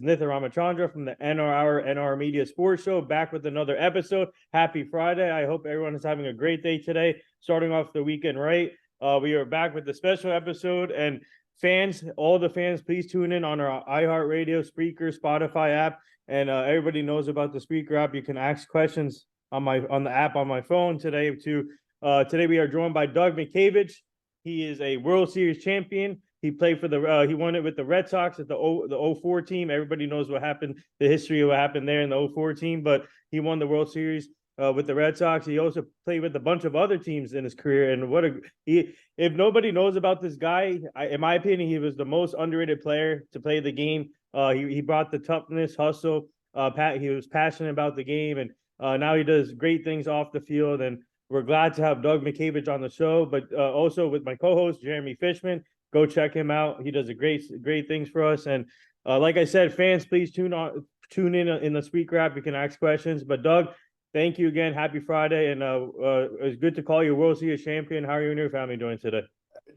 is Nitha Ramachandra from the NR Media Sports Show, back with another episode. Happy Friday. I hope everyone is having a great day today, starting off the weekend right. We are back with a special episode, and fans, all the fans, please tune in on our iHeartRadio, Spreaker, Spotify app, and everybody knows about the Spreaker app. You can ask questions on the app on my phone today too. Today we are joined by Doug Mientkiewicz. He is a World Series champion. He played for he won it with the Red Sox at the 04 team. Everybody knows what happened, the history of what happened there in the 04 team, but he won the World Series with the Red Sox. He also played with a bunch of other teams in his career. And if nobody knows about this guy, in my opinion, he was the most underrated player to play the game. He brought the toughness, hustle. He was passionate about the game, and now he does great things off the field. And we're glad to have Doug Mientkiewicz on the show, but also with my co-host, Jeremy Fishman. Go check him out. He does a great things for us. And like I said, fans, please tune in the Spreaker app. You can ask questions. But Doug, thank you again. Happy Friday, and it's good to call you World Series champion. How are you and your family doing today?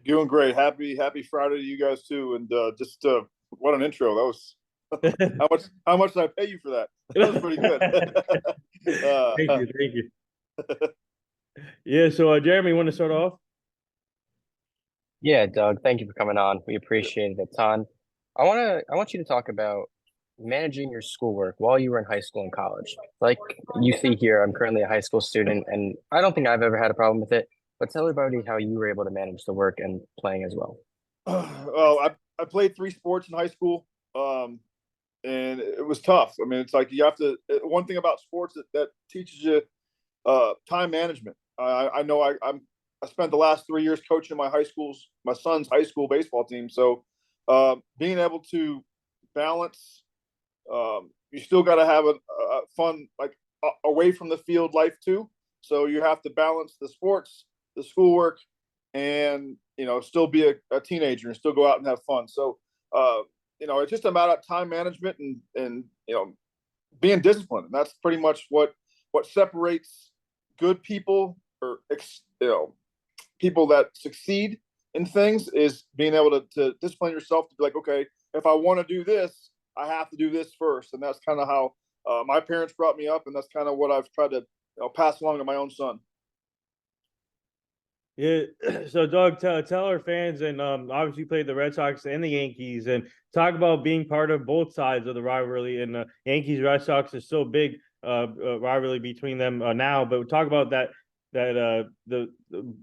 Doing great. Happy Friday to you guys too. And just what an intro. That was how much did I pay you for that? That was pretty good. Thank you. Yeah. So Jeremy, you want to start off? Yeah, Doug, thank you for coming on. We appreciate it a ton. I want you to talk about managing your schoolwork while you were in high school and college. Like you see here, I'm currently a high school student, and I don't think I've ever had a problem with it. But tell everybody how you were able to manage the work and playing as well. Well, I played 3 sports in high school, and it was tough. I mean, it's like you have to. One thing about sports that teaches you time management. I know I spent the last 3 years coaching my son's high school baseball team. So being able to balance, you still got to have a fun, like away from the field life too. So you have to balance the sports, the schoolwork, and, still be a teenager and still go out and have fun. So, it's just a matter of time management and being disciplined. And that's pretty much what separates good people or, people that succeed in things is being able to discipline yourself to be like, okay, if I want to do this, I have to do this first. And that's kind of how my parents brought me up. And that's kind of what I've tried to pass along to my own son. Yeah. So Doug, tell our fans, and obviously you played the Red Sox and the Yankees, and talk about being part of both sides of the rivalry. And the Yankees Red Sox is so big rivalry between them now, but talk about that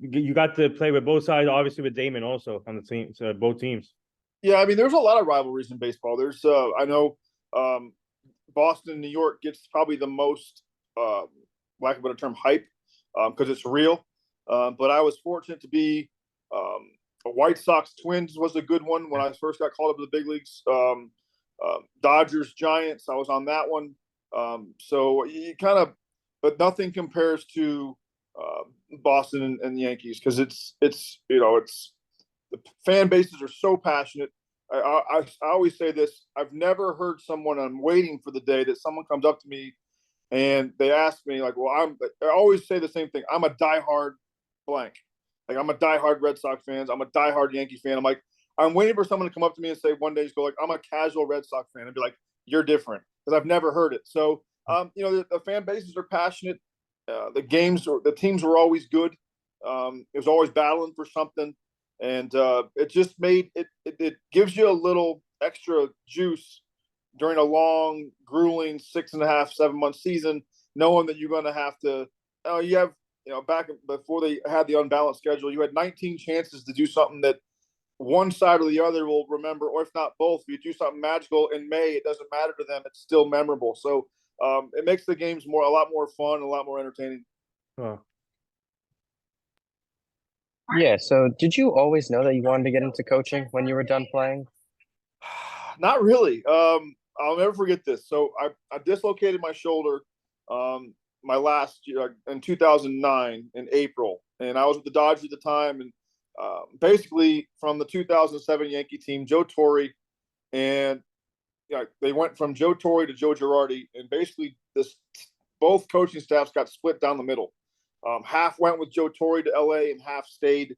you got to play with both sides, obviously with Damon also on the team, so both teams. Yeah, I mean, there's a lot of rivalries in baseball. There's I know Boston, New York gets probably the most, lack of a better term, hype because it's real. But I was fortunate to be a White Sox Twins was a good one when I first got called up to the big leagues. Dodgers, Giants, I was on that one. So you kind of, but nothing compares to Boston and the Yankees, because it's the fan bases are so passionate. I always say this: I've never heard someone. I'm waiting for the day that someone comes up to me and they ask me like, "Well, I always say the same thing. I'm a diehard blank. Like I'm a diehard Red Sox fan. I'm a diehard Yankee fan. I'm like, I'm waiting for someone to come up to me and say one day, just go like, I'm a casual Red Sox fan, and be like, you're different, because I've never heard it. So, the fan bases are passionate. The teams were always good. It was always battling for something. And it just made it gives you a little extra juice during a long, grueling 6.5, 7 month season, knowing that you're going to have to, you have, back before they had the unbalanced schedule, you had 19 chances to do something that one side or the other will remember, or if not both. If you do something magical in May, it doesn't matter to them. It's still memorable. So it makes the games a lot more fun, a lot more entertaining. Huh. Yeah, so did you always know that you wanted to get into coaching when you were done playing? Not really. I'll never forget this. So I dislocated my shoulder my last year in 2009 in April, and I was with the Dodgers at the time. And basically from the 2007 Yankee team, Joe Torre, and they went from Joe Torre to Joe Girardi, and basically both coaching staffs got split down the middle. Half went with Joe Torre to LA, and half stayed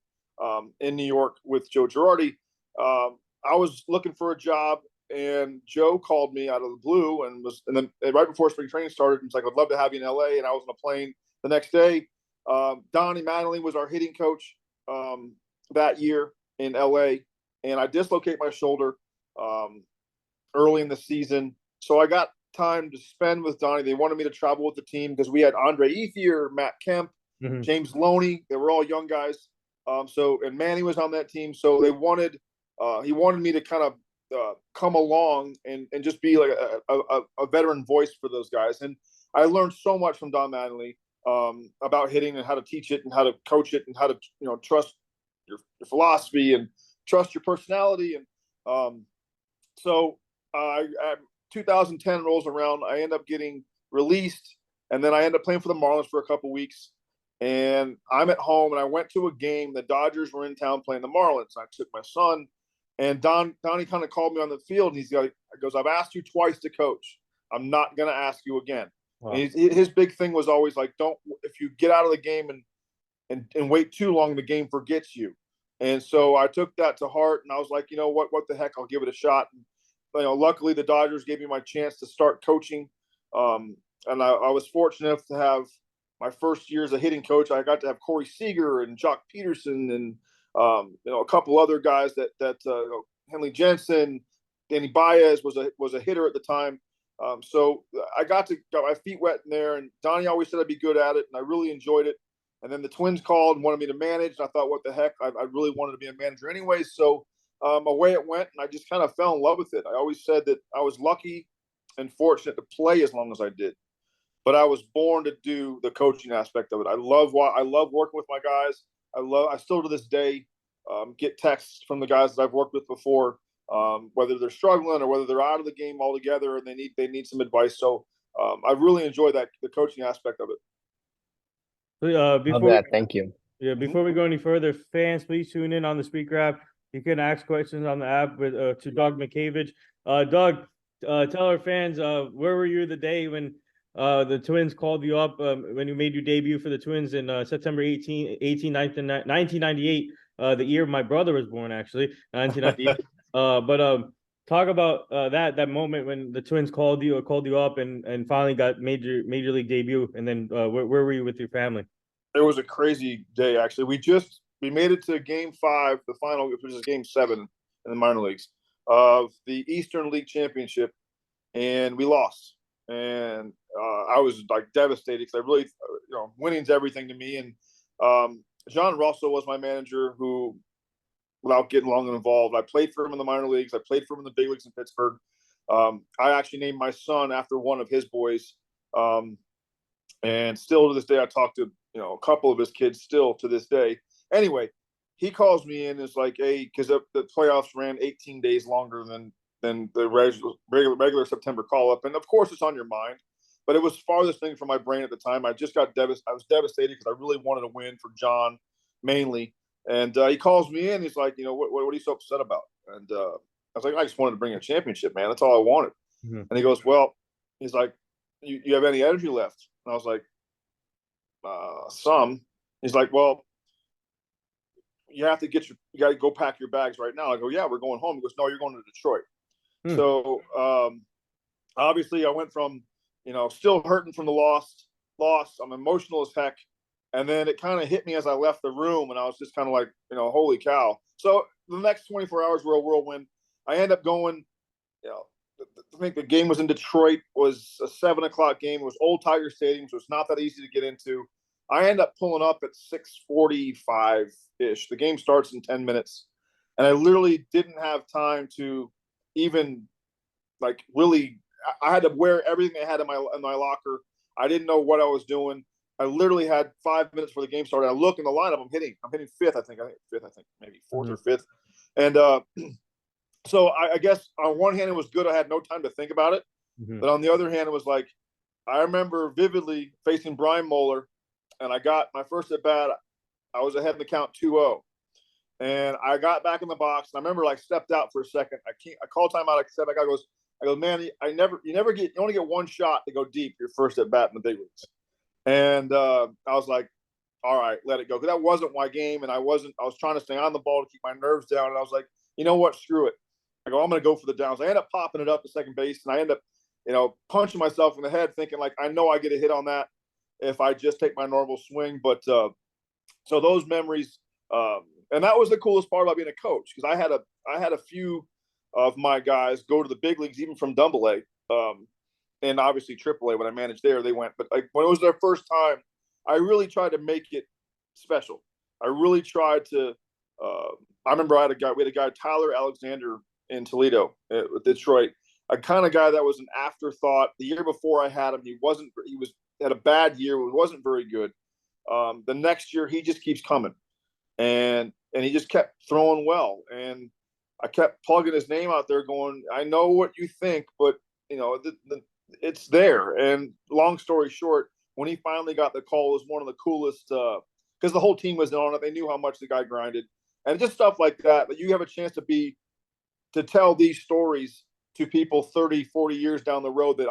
in New York with Joe Girardi. I was looking for a job, and Joe called me out of the blue and then right before spring training started, he was like, "I'd love to have you in LA." And I was on a plane the next day. Donnie Mattingly was our hitting coach that year in LA, and I dislocated my shoulder early in the season. So I got time to spend with Donnie. They wanted me to travel with the team because we had Andre Ethier, Matt Kemp, James Loney. They were all young guys. And Manny was on that team. So he wanted me to kind of come along and just be like a veteran voice for those guys. And I learned so much from Don Mattingly about hitting and how to teach it and how to coach it and how to, trust your philosophy and trust your personality. And so 2010 rolls around. I end up getting released, and then I end up playing for the Marlins for a couple weeks. And I'm at home, and I went to a game. The Dodgers were in town playing the Marlins. I took my son, and Donnie kind of called me on the field, and he goes, "I've asked you twice to coach. I'm not going to ask you again." Wow. And his big thing was always like, if you get out of the game and wait too long, the game forgets you. And so I took that to heart, and I was like, you know what the heck, I'll give it a shot. And, luckily the Dodgers gave me my chance to start coaching. And I was fortunate enough to have my first year as a hitting coach. I got to have Corey Seager and Jock Peterson and, a couple other guys that Henley Jensen, Danny Baez was a hitter at the time. So I got my feet wet in there, and Donnie always said I'd be good at it, and I really enjoyed it. And then the Twins called and wanted me to manage, and I thought, what the heck? I really wanted to be a manager anyway. So away it went, and I just kind of fell in love with it. I always said that I was lucky and fortunate to play as long as I did, but I was born to do the coaching aspect of it. I love working with my guys. I still to this day get texts from the guys that I've worked with before, whether they're struggling or whether they're out of the game altogether and they need some advice. So I really enjoy the coaching aspect of it. Thank you. Yeah, before we go any further, fans, please tune in on the Speaker app. You can ask questions on the app to Doug Mientkiewicz. Doug, tell our fans, where were you the day when the Twins called you up, when you made your debut for the Twins in September 1998, the year my brother was born, actually, 1998. But talk about that moment when the Twins called you up and finally got major league debut, and then where were you with your family? It was a crazy day, actually. We made it to Game 5, the final, which was Game 7 in the minor leagues of the Eastern League Championship, and we lost. And I was like devastated because I really, winning's everything to me. And John Russell was my manager, who, without getting long and involved, I played for him in the minor leagues. I played for him in the big leagues in Pittsburgh. I actually named my son after one of his boys. And still to this day, I talk to, a couple of his kids still to this day. Anyway, he calls me in and is like, hey, because the playoffs ran 18 days longer than the regular September call-up. And, of course, it's on your mind. But it was farthest thing from my brain at the time. I just got devastated. I was devastated because I really wanted to win for John, mainly. And he calls me in. He's like, what are you so upset about? And I was like, I just wanted to bring a championship, man. That's all I wanted. Mm-hmm. And he goes, well, he's like, you have any energy left? And I was like, some. He's like, well, you got to go pack your bags right now. I go, yeah, we're going home. He goes, no, you're going to Detroit. So obviously I went from, still hurting from the loss. I'm emotional as heck. And then it kind of hit me as I left the room, and I was just kind of like, holy cow. So the next 24 hours were a whirlwind. I end up going, I think the game was in Detroit, was a 7:00 game. It was Old Tiger Stadium, so it's not that easy to get into. I end up pulling up at 6:45-ish. The game starts in 10 minutes. And I literally didn't have time to even, really – I had to wear everything I had in my locker. I didn't know what I was doing. I literally had 5 minutes before the game started. I look in the lineup. I'm hitting fifth, I think maybe fourth or fifth. And so I guess on one hand it was good. I had no time to think about it. Mm-hmm. But on the other hand, it was like I remember vividly facing Brian Moeller, and I got my first at bat. I was ahead in the count 2-0. And I got back in the box, and I remember stepped out for a second. I called timeout. I stepped back. I go, man, you only get one shot to go deep your first at bat in the big leagues. And I was like, all right, let it go. Because that wasn't my game, and I was trying to stay on the ball to keep my nerves down. And I was like, you know what? Screw it. I go, I'm going to go for the downs. I end up popping it up to second base, and I end up, punching myself in the head, thinking like, I know I get a hit on that if I just take my normal swing. But so those memories, and that was the coolest part about being a coach, because I had a few of my guys go to the big leagues, even from Double A, and obviously Triple A. When I managed there, they went. But like when it was their first time, I really tried to make it special. I really tried to. I remember we had a guy, Tyler Alexander, in Toledo with Detroit, a kind of guy that was an afterthought. The year before I had him, he had a bad year. It wasn't very good. The next year, he just keeps coming, and he just kept throwing well. And I kept plugging his name out there, going, I know what you think, but it's there. And long story short, when he finally got the call, it was one of the coolest, because the whole team was on it. They knew how much the guy grinded, and just stuff like that. That you have a chance to tell these stories to people 30, 40 years down the road, that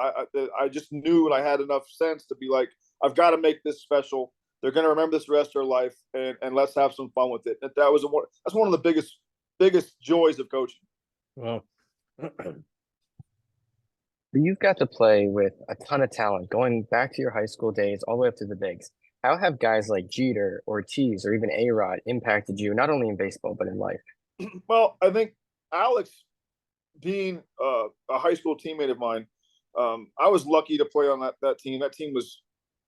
I just knew, and I had enough sense to be like, I've got to make this special. They're going to remember this the rest of their life, and let's have some fun with it. That's one of the biggest joys of coaching. Well, You've got to play with a ton of talent going back to your high school days all the way up to the bigs. How have guys like Jeter, Ortiz, or even A-Rod impacted you, not only in baseball, but in life? Well, I think Alex, being a high school teammate of mine, I was lucky to play on that team. That team was,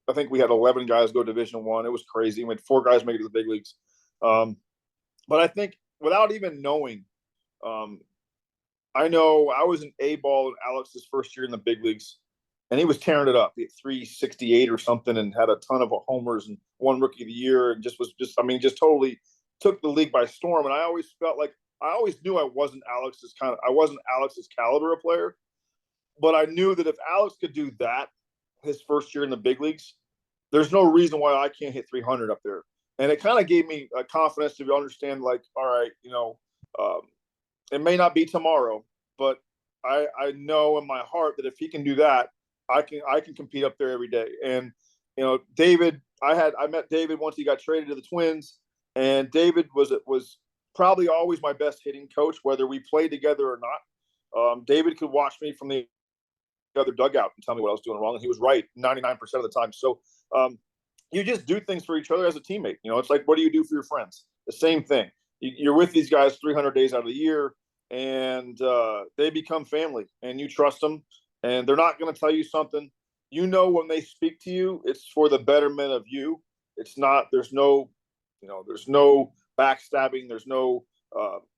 I think we had 11 guys go Division I. It was crazy. We had 4 guys make it to the big leagues. But I think without even knowing, I know I was an A-ball in Alex's first year in the big leagues, and he was tearing it up. He had 368 or something, and had a ton of homers, and won Rookie of the Year, and just totally took the league by storm. And I always felt like, I always knew I wasn't Alex's caliber of player, but I knew that if Alex could do that his first year in the big leagues, there's no reason why I can't hit 300 up there. And it kind of gave me a confidence to understand, like, all right, it may not be tomorrow, but I know in my heart that if he can do that, I can compete up there every day. And David, I met David once he got traded to the Twins, and David was probably always my best hitting coach, whether we played together or not. David could watch me from the other dugout and tell me what I was doing wrong, and he was right 99% of the time. So you just do things for each other as a teammate. It's like, what do you do for your friends? The same thing. You're with these guys 300 days out of the year, and they become family, and you trust them, and they're not going to tell you something. When they speak to you, it's for the betterment of you. It's not, there's no backstabbing. There's no,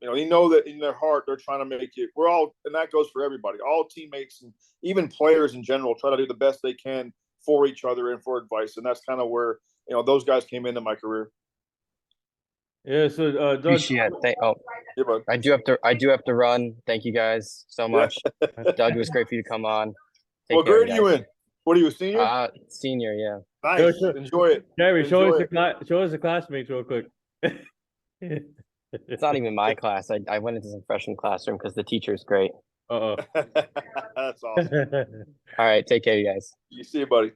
you know that in their heart, they're trying to make it. We're all, and that goes for everybody. All teammates and even players in general try to do the best they can for each other and for advice. And that's kind of where, those guys came into my career. yeah. So, Doug, Appreciate it. Yeah, bud. I do have to run. Thank you guys so much. Doug, it was great for you to come on. What grade are you in? What are you, a senior? Senior, yeah. Nice. Enjoy it. Jerry, show Enjoy us the classmates real quick. It's not even my class. I went into some freshman classroom because the teacher's great. Uh-oh. That's awesome. All right, take care, you guys. You see you, buddy.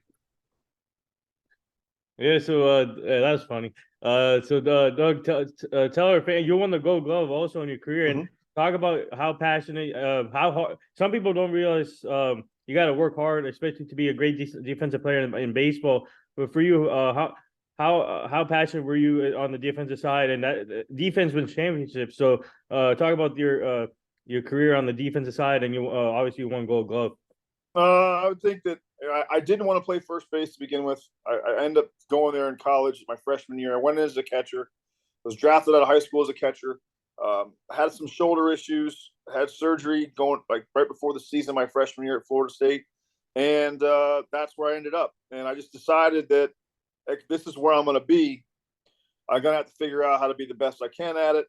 Yeah, so that's funny. So Doug, tell our fan you won the Gold Glove also in your career, and talk about how passionate, how hard. Some people don't realize you got to work hard, especially to be a great defensive player in baseball. But for you, how passionate were you on the defensive side? And that defense wins championships. So talk about your career on the defensive side, and you obviously won Gold Glove. I would think that I didn't want to play first base to begin with. I ended up going there in college my freshman year. I went in as a catcher. Was drafted out of high school as a catcher. Had some shoulder issues. Had surgery going like right before the season my freshman year at Florida State, and that's where I ended up. And I just decided that this is where I'm going to be. I'm going to have to figure out how to be the best I can at it.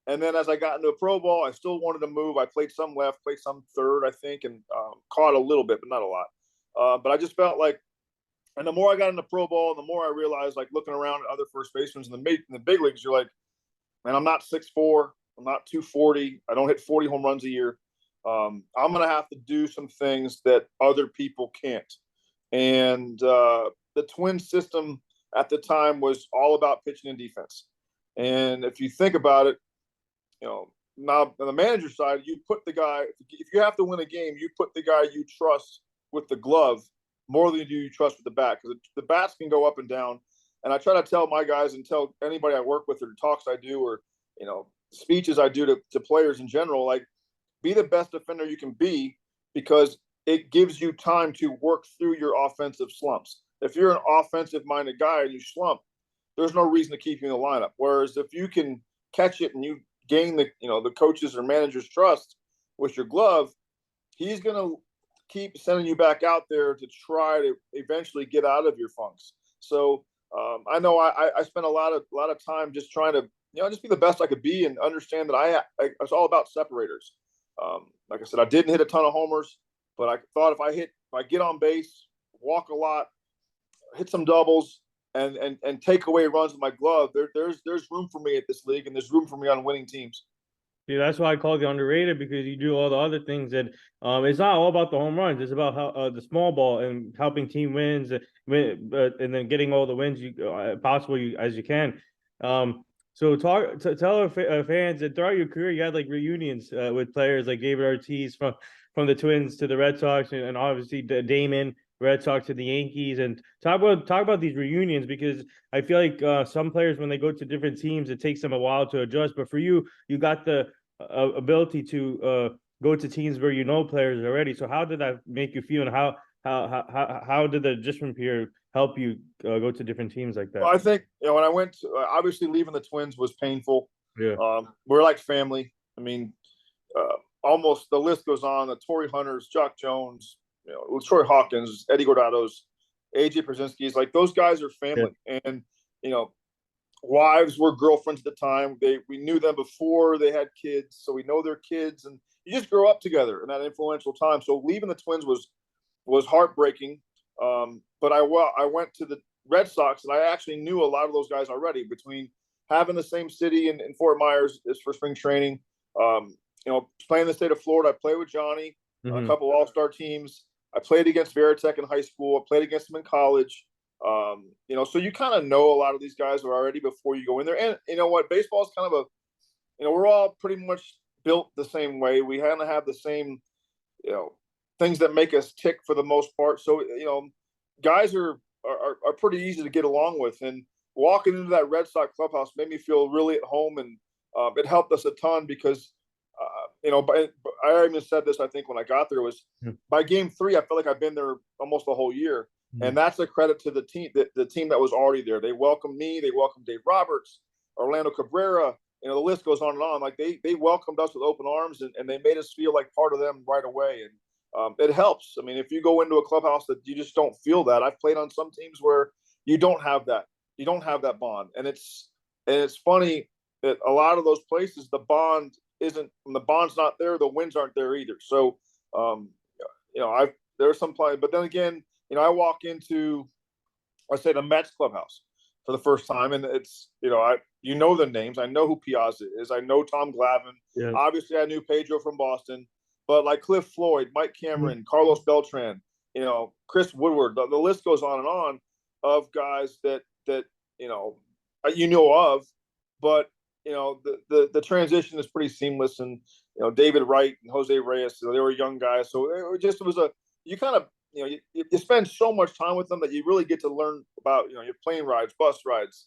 And then as I got into a pro ball, I still wanted to move. I played some left, played some third, I think, and caught a little bit, but not a lot. But I just felt like, and the more I got into pro ball, the more I realized, like looking around at other first basemen in the big leagues, you're like, man, I'm not 6'4", I'm not 240, I don't hit 40 home runs a year. I'm going to have to do some things that other people can't. And the Twin system at the time was all about pitching and defense. And if you think about it, now on the manager side, you put the guy, if you have to win a game, you put the guy you trust with the glove more than you trust with the bat, because the bats can go up and down. And I try to tell my guys and tell anybody I work with or talks I do or, speeches I do to players in general, like, be the best defender you can be, because it gives you time to work through your offensive slumps. If you're an offensive-minded guy and you slump, there's no reason to keep you in the lineup. Whereas if you can catch it and you gain the coaches or managers' trust with your glove, he's going to keep sending you back out there to try to eventually get out of your funks. So I know I spent a lot of time just trying to just be the best I could be and understand that it's all about separators. Like I said, I didn't hit a ton of homers, but I thought if I get on base, walk a lot, hit some doubles, and take away runs with my glove, there's room for me at this league, and there's room for me on winning teams. Yeah, that's why I call you underrated, because you do all the other things, and it's not all about the home runs. It's about how the small ball and helping team wins, and then getting all the wins possible as you can. So tell our fans that throughout your career you had like reunions with players like David Ortiz from the Twins to the Red Sox, and obviously Damon, Red Sox to the Yankees, and talk about these reunions, because I feel like some players, when they go to different teams, it takes them a while to adjust. But for you, you got the ability to go to teams where players already. So how did that make you feel, and how did the adjustment period help you go to different teams like that? Well, I think when I went, obviously leaving the Twins was painful. Yeah, we're like family. I mean, almost the list goes on. The Torrey Hunters, Jock Jones, Troy Hawkins, Eddie Gordados, AJ Przinsky's, like, those guys are family. Yeah. And wives were girlfriends at the time. We knew them before they had kids, so we know their kids, and you just grow up together in that influential time. So leaving the Twins was heartbreaking. But I went to the Red Sox, and I actually knew a lot of those guys already, between having the same city in Fort Myers is for spring training. Playing in the state of Florida, I played with Johnny, a couple all-star teams. I played against Veritek in high school. I played against him in college. So you kind of know a lot of these guys already before you go in there. And you know what? Baseball is kind of we're all pretty much built the same way. We kind of have the same, things that make us tick for the most part. So, guys are pretty easy to get along with. And walking into that Red Sox clubhouse made me feel really at home. And it helped us a ton, because I even said this, I think, when I got there, was by game 3, I felt like I've been there almost the whole year. And that's a credit to the team, the team that was already there. They welcomed me. They welcomed Dave Roberts, Orlando Cabrera. The list goes on and on. Like, they welcomed us with open arms, and they made us feel like part of them right away. And it helps. I mean, if you go into a clubhouse that you just don't feel that. I've played on some teams where you don't have that. You don't have that bond. And it's funny that a lot of those places, the bond isn't, when the bond's not there, the wins aren't there either. So, there's some play, but then again, I walk into, I say, the Mets clubhouse for the first time, and it's, the names. I know who Piazza is. I know Tom Glavine. Yeah. Obviously, I knew Pedro from Boston, but like Cliff Floyd, Mike Cameron, Carlos Beltran, Chris Woodward. The list goes on and on of guys that of, but the transition is pretty seamless. And David Wright and Jose Reyes, they were young guys, so it was you kind of. You spend so much time with them that you really get to learn about, your plane rides, bus rides,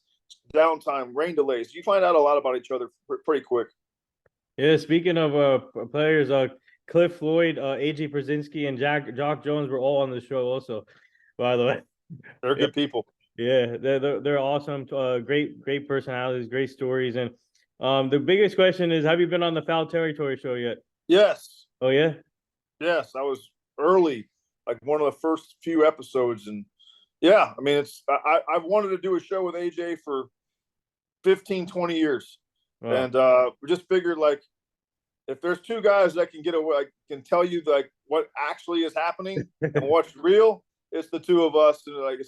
downtime, rain delays. You find out a lot about each other pretty quick. Yeah, speaking of players, Cliff Floyd, AJ Przinsky, and Jock Jones were all on the show also, by the way. They're good people. Yeah, they're awesome. Great personalities, great stories. And the biggest question is, have you been on the Foul Territory show yet? Yes. Oh, yeah? Yes, I was early. Like one of the first few episodes. And yeah, I mean, I've wanted to do a show with AJ for 15, 20 years. Wow. And we just figured, like, if there's two guys that can get away, I can tell you like what actually is happening and what's real, it's the two of us. And like I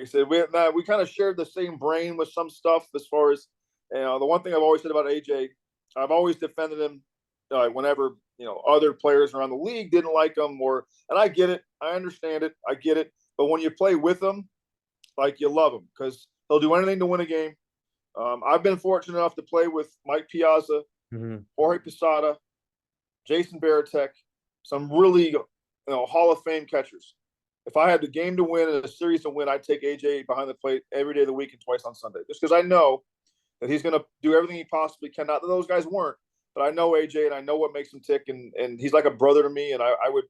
said, we kind of shared the same brain with some stuff, as far as, the one thing I've always said about AJ, I've always defended him whenever, other players around the league didn't like him, and I get it. I understand it. I get it. But when you play with him, like, you love him, because he'll do anything to win a game. I've been fortunate enough to play with Mike Piazza Jorge Posada, Jason Varitek, some really Hall of Fame catchers. If I had the game to win and a series to win, I'd take AJ behind the plate every day of the week and twice on Sunday, just because I know that he's going to do everything he possibly can. Not that those guys weren't, but I know AJ and I know what makes him tick, and he's like a brother to me. And I would,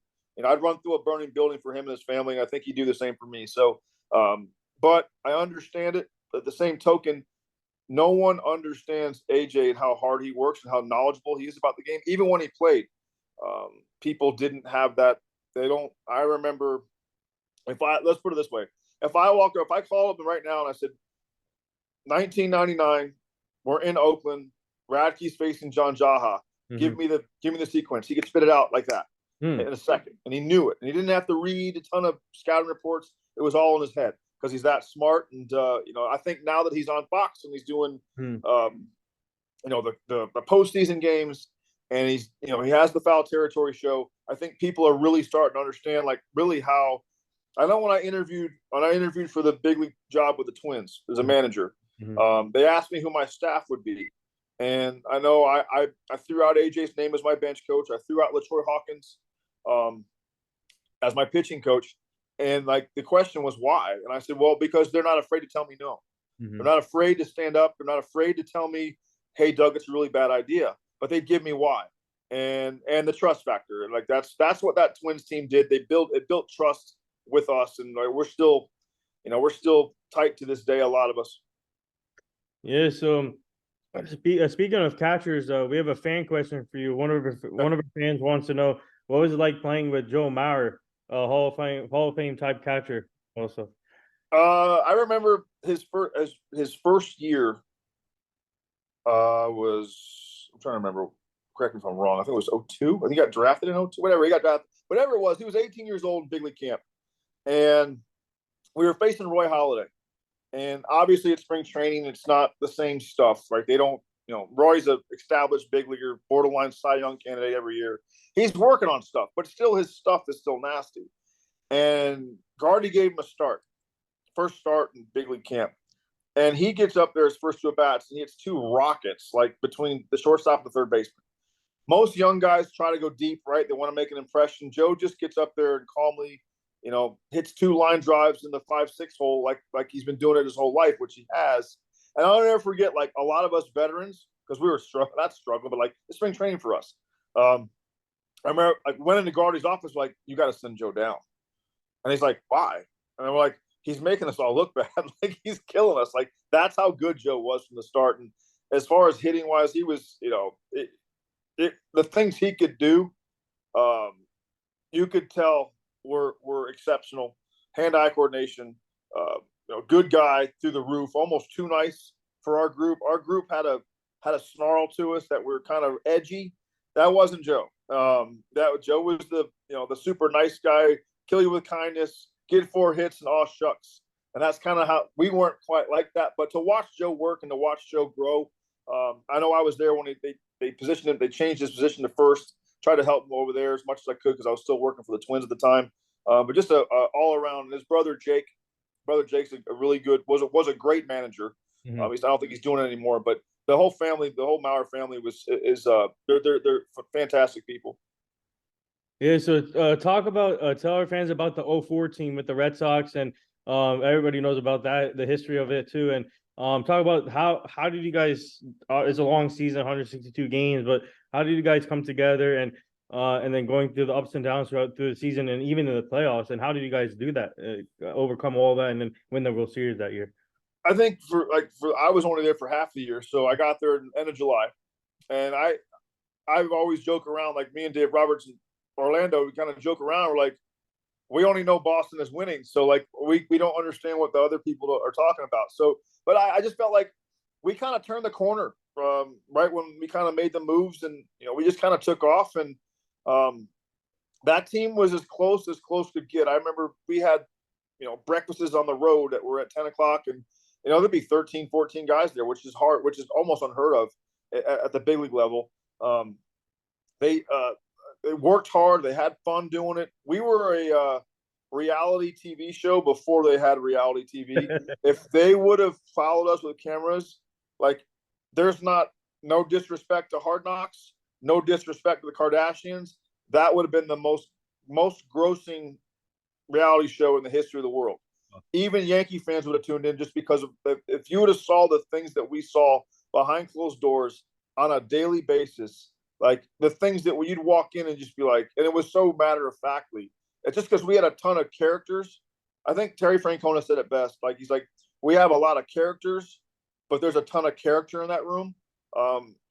I'd run through a burning building for him and his family, and I think he'd do the same for me. So, but I understand it. At the same token, no one understands AJ and how hard he works and how knowledgeable he is about the game. Even when he played, people didn't have that. They don't. I remember. Let's put it this way: if I called him right now and I said, 1999, we're in Oakland, Radke's facing John Jaha. Give me the sequence. He could spit it out like that in a second, and he knew it, and he didn't have to read a ton of scouting reports. It was all in his head because he's that smart. And I think now that he's on Fox and he's doing, the postseason games, and he's he has the Foul Territory show. I think people are really starting to understand really how. I know when I interviewed for the big league job with the Twins as a manager, they asked me who my staff would be. And I know I threw out AJ's name as my bench coach. I threw out LaTroy Hawkins as my pitching coach. And the question was why? And I said, well, because they're not afraid to tell me no. They're not afraid to stand up. They're not afraid to tell me, hey, Doug, it's a really bad idea. But they give me why. And the trust factor. And that's what that Twins team did. It built trust with us, and we're still tight to this day, a lot of us. Yeah, so speaking of catchers, we have a fan question for you. One of our fans wants to know, what was it like playing with Joe Mauer, a Hall of Fame type catcher also? I remember his first year was, I'm trying to remember, correct me if I'm wrong, I think it was 02. I think he got drafted in 02, whatever it was. He was 18 years old in big league camp. And we were facing Roy Halladay. And obviously at spring training, it's not the same stuff, right? They don't, Roy's an established big leaguer, borderline Cy Young candidate every year. He's working on stuff, but still his stuff is still nasty. And Gardy gave him first start in big league camp. And he gets up there his first two at-bats, and he hits two rockets, between the shortstop and the third baseman. Most young guys try to go deep, right? They want to make an impression. Joe just gets up there and calmly, hits two line drives in the 5-6 hole, like he's been doing it his whole life, which he has. And I'll never forget, a lot of us veterans, because we were struggling, but it's spring training for us. I remember went into Gardy's office, you got to send Joe down. And he's like, why? And I'm like, he's making us all look bad. He's killing us. That's how good Joe was from the start. And as far as hitting wise, he was, the things he could do, you could tell were exceptional. Hand-eye coordination, good guy through the roof, almost too nice for our group. Our group had a snarl to us that we're kind of edgy. That wasn't Joe. Joe was the super nice guy, kill you with kindness, get 4 hits, and aw shucks. And that's kind of how we weren't quite like that. But to watch Joe work and to watch Joe grow, I know I was there when they positioned him. They changed his position to first. Tried to help him over there as much as I could because I was still working for the Twins at the time. But just a all around. His brother Jake's a really good, was a great manager. I don't think he's doing it anymore. But the whole family, the whole Mauer family they're fantastic people. Yeah, so tell our fans about the 04 team with the Red Sox, and everybody knows about that, the history of it too, and talk about how did you guys? It's a long season, 162 games, but how did you guys come together and then going through the ups and downs through the season and even in the playoffs? And how did you guys do that, overcome all that, and then win the World Series that year? I think I was only there for half the year, so I got there at the end of July, and I've always joked around, me and Dave Roberts in Orlando, we kind of joke around. We're we only know Boston is winning, so we don't understand what the other people are talking about. So, but I just felt like we kind of turned the corner from right when we kind of made the moves, and we just kind of took off, and that team was as close could get. I remember we had breakfasts on the road that were at 10 o'clock, and there'd be 13, 14 guys there, which is hard, which is almost unheard of at the big league level. They worked hard. They had fun doing it. We were a reality TV show before they had reality TV. If they would have followed us with cameras, there's not no disrespect to Hard Knocks, no disrespect to the Kardashians, that would have been the most grossing reality show in the history of the world. Even Yankee fans would have tuned in just because of, if you would have saw the things that we saw behind closed doors on a daily basis, like the things that you'd walk in and just be like, and it was so matter of factly. It's just because we had a ton of characters. I think Terry Francona said it best. Like, he's like, we have a lot of characters, but there's a ton of character in that room.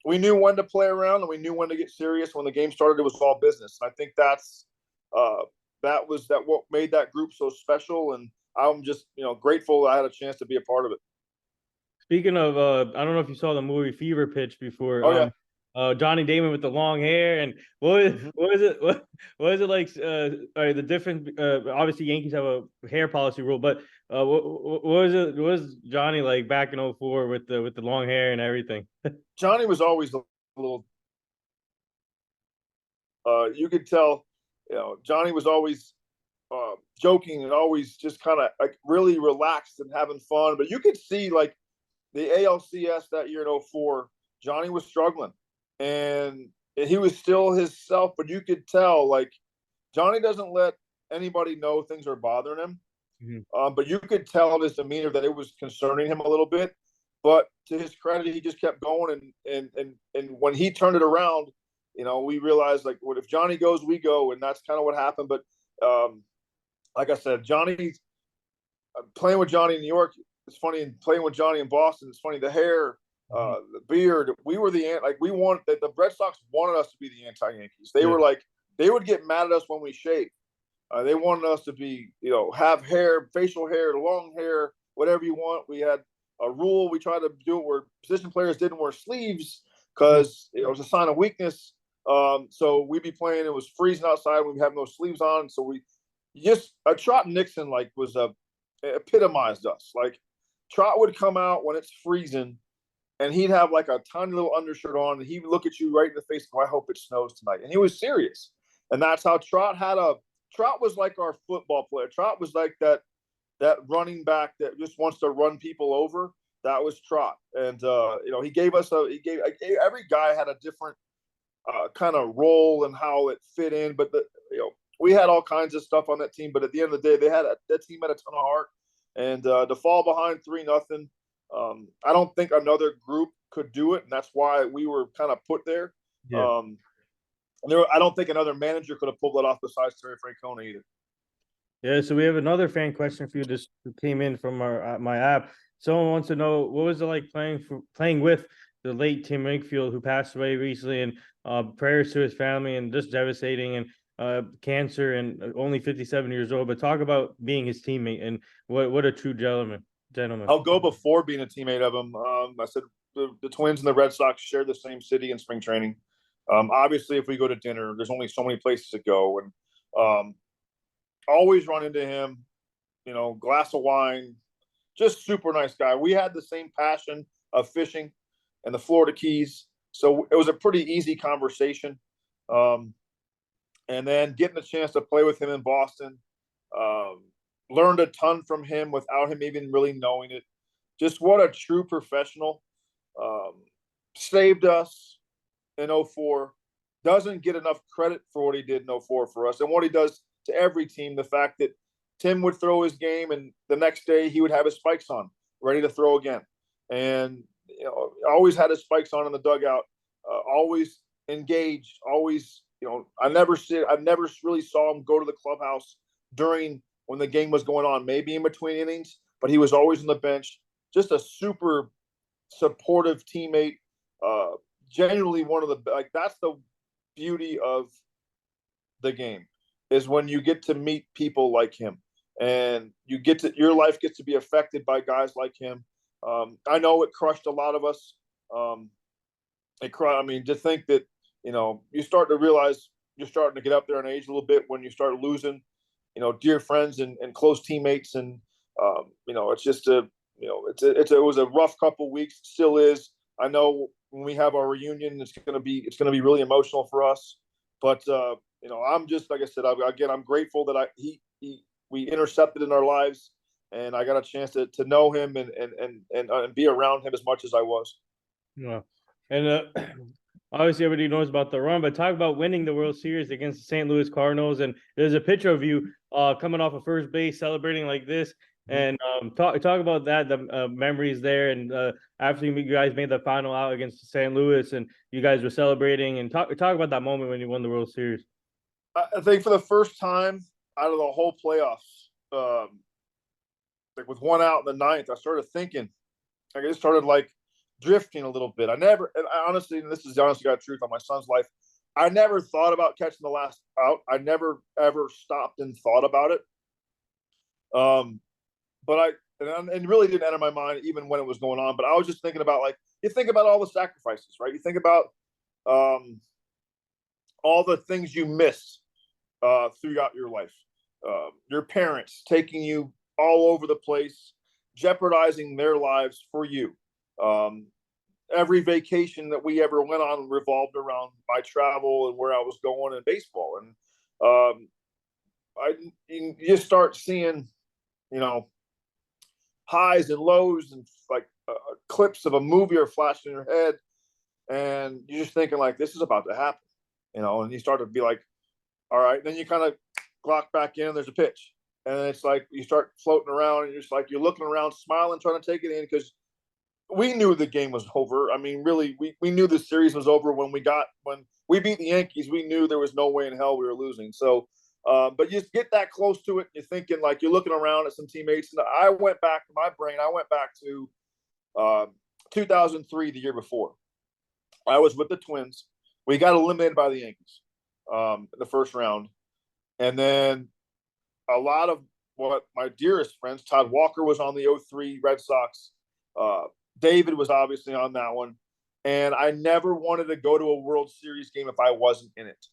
We knew when to play around and we knew when to get serious. When the game started, it was all business. And I think that's what made that group so special. And I'm just, grateful that I had a chance to be a part of it. Speaking of, I don't know if you saw the movie Fever Pitch before. Oh, yeah. Johnny Damon with the long hair, and what is it? What is it like? The difference? Obviously, Yankees have a hair policy rule, but what was it? What was Johnny like back in 04 with the long hair and everything? Johnny was always a little. You could tell, Johnny was always joking and always just kind of like really relaxed and having fun. But you could see like the ALCS that year in 04, Johnny was struggling. And he was still himself, but you could tell, like, Johnny doesn't let anybody know things are bothering him. Mm-hmm. But you could tell in his demeanor that it was concerning him a little bit. But to his credit, he just kept going. And when he turned it around, we realized, like, if Johnny goes, we go. And that's kind of what happened. But like I said, playing with Johnny in New York, it's funny. And playing with Johnny in Boston, it's funny. The hair. The beard, we were the Red Sox wanted us to be the anti-Yankees. They were like, they would get mad at us when we shaved. They wanted us to be, have hair, facial hair, long hair, whatever you want. We had a rule. We tried to do it where position players didn't wear sleeves because it was a sign of weakness. So we'd be playing, it was freezing outside. We'd have no sleeves on. So Trot Nixon was epitomized us. Like, Trot would come out when it's freezing, and he'd have like a tiny little undershirt on, and he would look at you right in the face and go, I hope it snows tonight. And he was serious. And that's how Trot was like our football player. Trot was like that running back that just wants to run people over. That was Trot. And, he gave every guy had a different kind of role and how it fit in. But, we had all kinds of stuff on that team. But at the end of the day, that team had a ton of heart. And to fall behind 3-0, I don't think another group could do it, and that's why we were kind of put there. Yeah. I don't think another manager could have pulled it off besides Terry Francona either. Yeah, so we have another fan question for you. This came in from my app. Someone wants to know, what was it like playing with the late Tim Wakefield, who passed away recently, and prayers to his family, and just devastating, and cancer, and only 57 years old. But talk about being his teammate, and what a true gentleman. I'll go before being a teammate of him. I said the Twins and the Red Sox share the same city in spring training. Obviously, if we go to dinner, there's only so many places to go, and always run into him. Glass of wine, just super nice guy. We had the same passion of fishing and the Florida Keys, so it was a pretty easy conversation. And then getting a chance to play with him in Boston. Learned a ton from him without him even really knowing it. Just what a true professional. Saved us in 04. Doesn't get enough credit for what he did in 04 for us and what he does to every team. The fact that Tim would throw his game and the next day he would have his spikes on, ready to throw again. And, always had his spikes on in the dugout, always engaged, always, I never really saw him go to the clubhouse when the game was going on, maybe in between innings, but he was always on the bench. Just a super supportive teammate. Genuinely that's the beauty of the game, is when you get to meet people like him, and your life gets to be affected by guys like him. I know it crushed a lot of us. To think that, you start to realize you're starting to get up there in age a little bit when you start losing dear friends and close teammates. And, it's just it was a rough couple of weeks. It still is. I know when we have our reunion, it's going to be really emotional for us, but, I'm just, like I said, I'm grateful that we intercepted in our lives, and I got a chance to know him and be around him as much as I was. Yeah. And obviously, everybody knows about the run, but talk about winning the World Series against the St. Louis Cardinals. And there's a picture of you coming off of first base, celebrating like this. And talk about that, the memories there, and after you guys made the final out against St. Louis, and you guys were celebrating, and talk about that moment when you won the World Series. I think for the first time out of the whole playoffs, like with one out in the ninth, I started thinking, I just started like drifting a little bit. And I honestly, and this is the honest to God truth on my son's life, I never thought about catching the last out. I never ever stopped and thought about it. But it really didn't enter my mind even when it was going on. But I was just thinking about, like, you think about all the sacrifices, right? You think about all the things you miss throughout your life. Your parents taking you all over the place, jeopardizing their lives for you. Every vacation that we ever went on revolved around my travel and where I was going in baseball. And you just start seeing, highs and lows, and like clips of a movie are flashing in your head, and you're just thinking like, this is about to happen, and you start to be like, all right. Then you kind of clock back in, there's a pitch, and it's like you start floating around, and you're looking around, smiling, trying to take it in, because we knew the game was over. I mean, really, we knew the series was over when we beat the Yankees. We knew there was no way in hell we were losing. So, but you just get that close to it, and you're thinking, like, you're looking around at some teammates. And I went back to 2003, the year before. I was with the Twins. We got eliminated by the Yankees in the first round. And then a lot of what my dearest friends, Todd Walker was on the 03 Red Sox. David was obviously on that one. And I never wanted to go to a World Series game if I wasn't in it.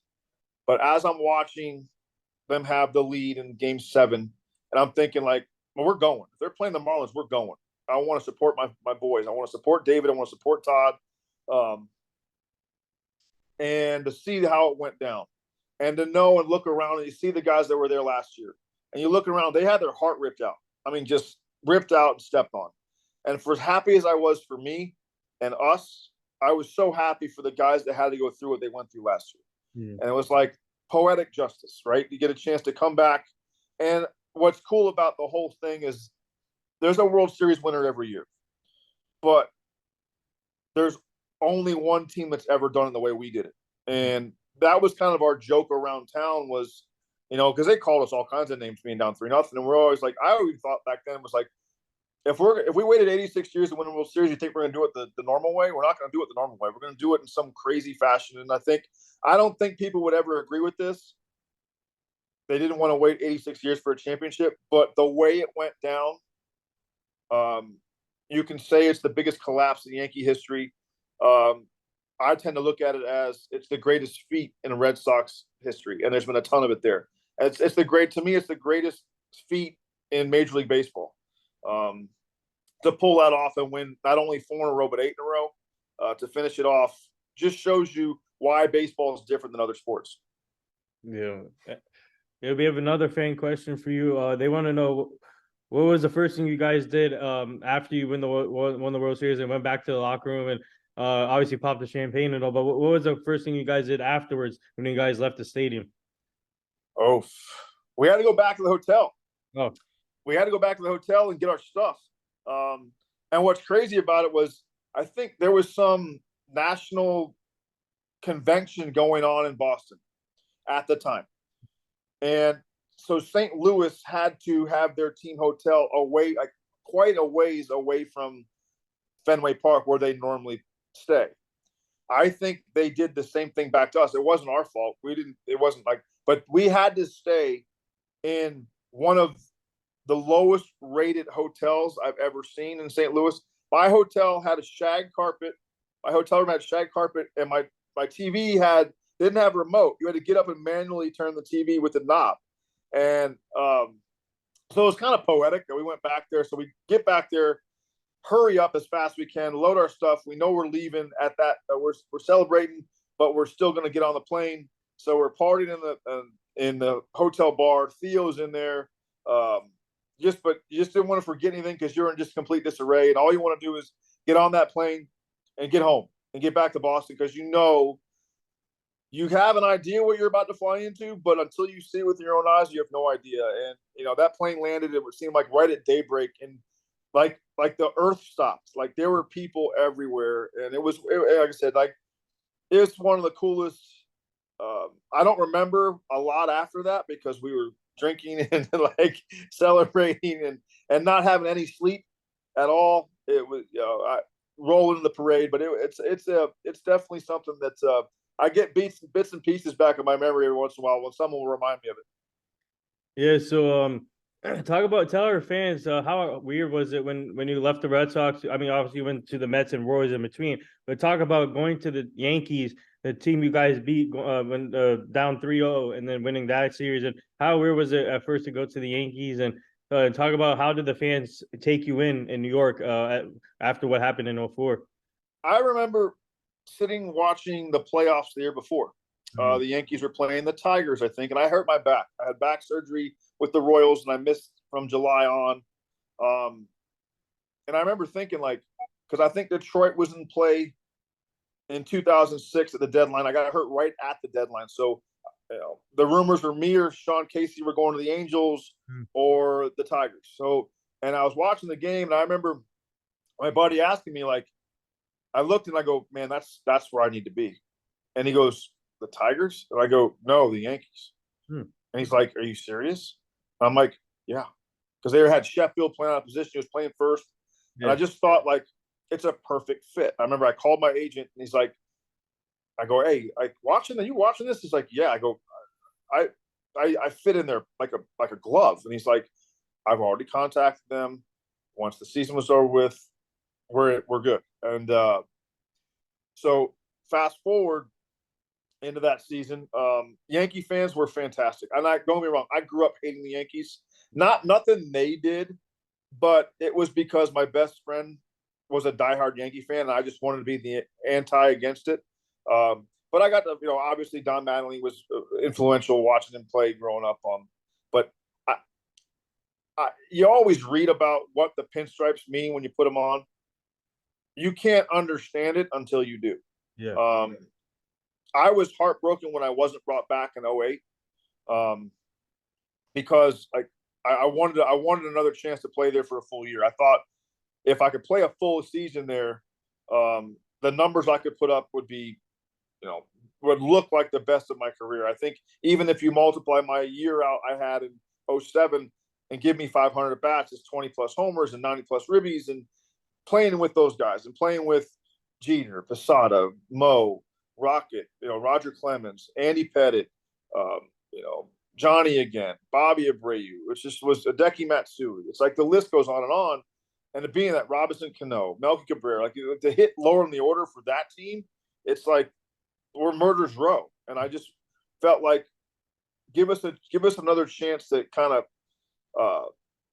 But as I'm watching them have the lead in Game 7, and I'm thinking, like, well, we're going. If they're playing the Marlins, we're going. I want to support my boys. I want to support David. I want to support Todd. And to see how it went down. And to know and look around, and you see the guys that were there last year. And you look around, they had their heart ripped out. I mean, just ripped out and stepped on. And for as happy as I was for me and us, I was so happy for the guys that had to go through what they went through last year. And it was like poetic justice, right? You get a chance to come back. And what's cool about the whole thing is there's a World Series winner every year. But there's only one team that's ever done it the way we did it. And that was kind of our joke around town was, because they called us all kinds of names being down 3-0. And we're always like, I always thought back then was like, if we waited 86 years to win a World Series, you think we're going to do it the normal way? We're not going to do it the normal way. We're going to do it in some crazy fashion. And I don't think people would ever agree with this. They didn't want to wait 86 years for a championship, but the way it went down, you can say it's the biggest collapse in Yankee history. I tend to look at it as it's the greatest feat in Red Sox history, and there's been a ton of it there. It's the greatest feat in Major League Baseball. To pull that off and win not only 4 in a row, but 8 in a row, to finish it off, just shows you why baseball is different than other sports. Yeah. We have another fan question for you. They want to know, what was the first thing you guys did after you won the World Series and went back to the locker room and obviously popped the champagne and all, but what was the first thing you guys did afterwards when you guys left the stadium? Oh, we had to go back to the hotel. Oh. We had to go back to the hotel and get our stuff. And what's crazy about it was, I think there was some national convention going on in Boston at the time. And so St. Louis had to have their team hotel away, like quite a ways away from Fenway Park where they normally stay. I think they did the same thing back to us. It wasn't our fault. But we had to stay in one of the lowest rated hotels I've ever seen in St. Louis. My hotel had a shag carpet. My hotel room had shag carpet, and my TV didn't have a remote. You had to get up and manually turn the TV with the knob. And so it was kind of poetic that we went back there. So we get back there, hurry up as fast as we can, load our stuff. We know we're leaving at that. We're celebrating, but we're still going to get on the plane. So we're partying in the hotel bar. Theo's in there. But you just didn't want to forget anything because you're in just complete disarray. And all you want to do is get on that plane and get home. and get back to Boston, because you have an idea what you're about to fly into, but until you see it with your own eyes, you have no idea. And that plane landed, it would seem like right at daybreak, and like the earth stopped. Like there were people everywhere, and like I said, like it's one of the coolest. I don't remember a lot after that because we were drinking and like celebrating and not having any sleep at all. It was rolling in the parade, but it's definitely something that's I get bits and pieces back in my memory every once in a while when someone will remind me of it. Yeah, so tell our fans how weird was it when you left the Red Sox? I mean, obviously you went to the Mets and Royals in between, but talk about going to the Yankees, the team you guys beat when down 3-0 and then winning that series, and how weird was it at first to go to the Yankees, and talk about how did the fans take you in New York after what happened in 04? I remember sitting watching the playoffs the year before. The Yankees were playing the Tigers, I think, and I hurt my back. I had back surgery with the Royals, and I missed from July on. And I remember thinking, like, because I think Detroit was in play in 2006 at the deadline. I got hurt right at the deadline. So, the rumors were me or Sean Casey were going to the Angels or the Tigers. So, and I was watching the game, and I remember my buddy asking me, like, I looked and I go, man, that's where I need to be. And he goes, the Tigers? And I go, no, the Yankees. And he's like, are you serious? And I'm like, yeah. Because they had Sheffield playing out of position. He was playing first. Yeah. And I just thought, like, it's a perfect fit. I remember I called my agent, and he's like, I go, hey, you watching this? He's like, yeah. I go, I fit in there like a glove. And he's like, I've already contacted them. Once the season was over with, we're good. And so fast forward into that season, Yankee fans were fantastic. And don't get me wrong, I grew up hating the Yankees. Nothing they did, but it was because my best friend was a diehard Yankee fan, and I just wanted to be the anti against it. But I got to, obviously Don Mattingly was influential watching him play growing up. But you always read about what the pinstripes mean when you put them on. You can't understand it until you do. Yeah. I was heartbroken when I wasn't brought back in 08, because I wanted another chance to play there for a full year. I thought if I could play a full season there, the numbers I could put up would be, would look like the best of my career. I think even if you multiply my year out I had in 07 and give me 500 at bats, it's 20 plus homers and 90 plus ribbies, and playing with those guys and playing with Jeter, Posada, Mo, Rocket, Roger Clemens, Andy Pettit, Johnny again, Bobby Abreu, which just was Hideki Matsui. It's like the list goes on. And to be in that Robinson Cano, Melky Cabrera, like to hit lower in the order for that team, it's like we're murder's row. And I just felt like give us another chance to kind of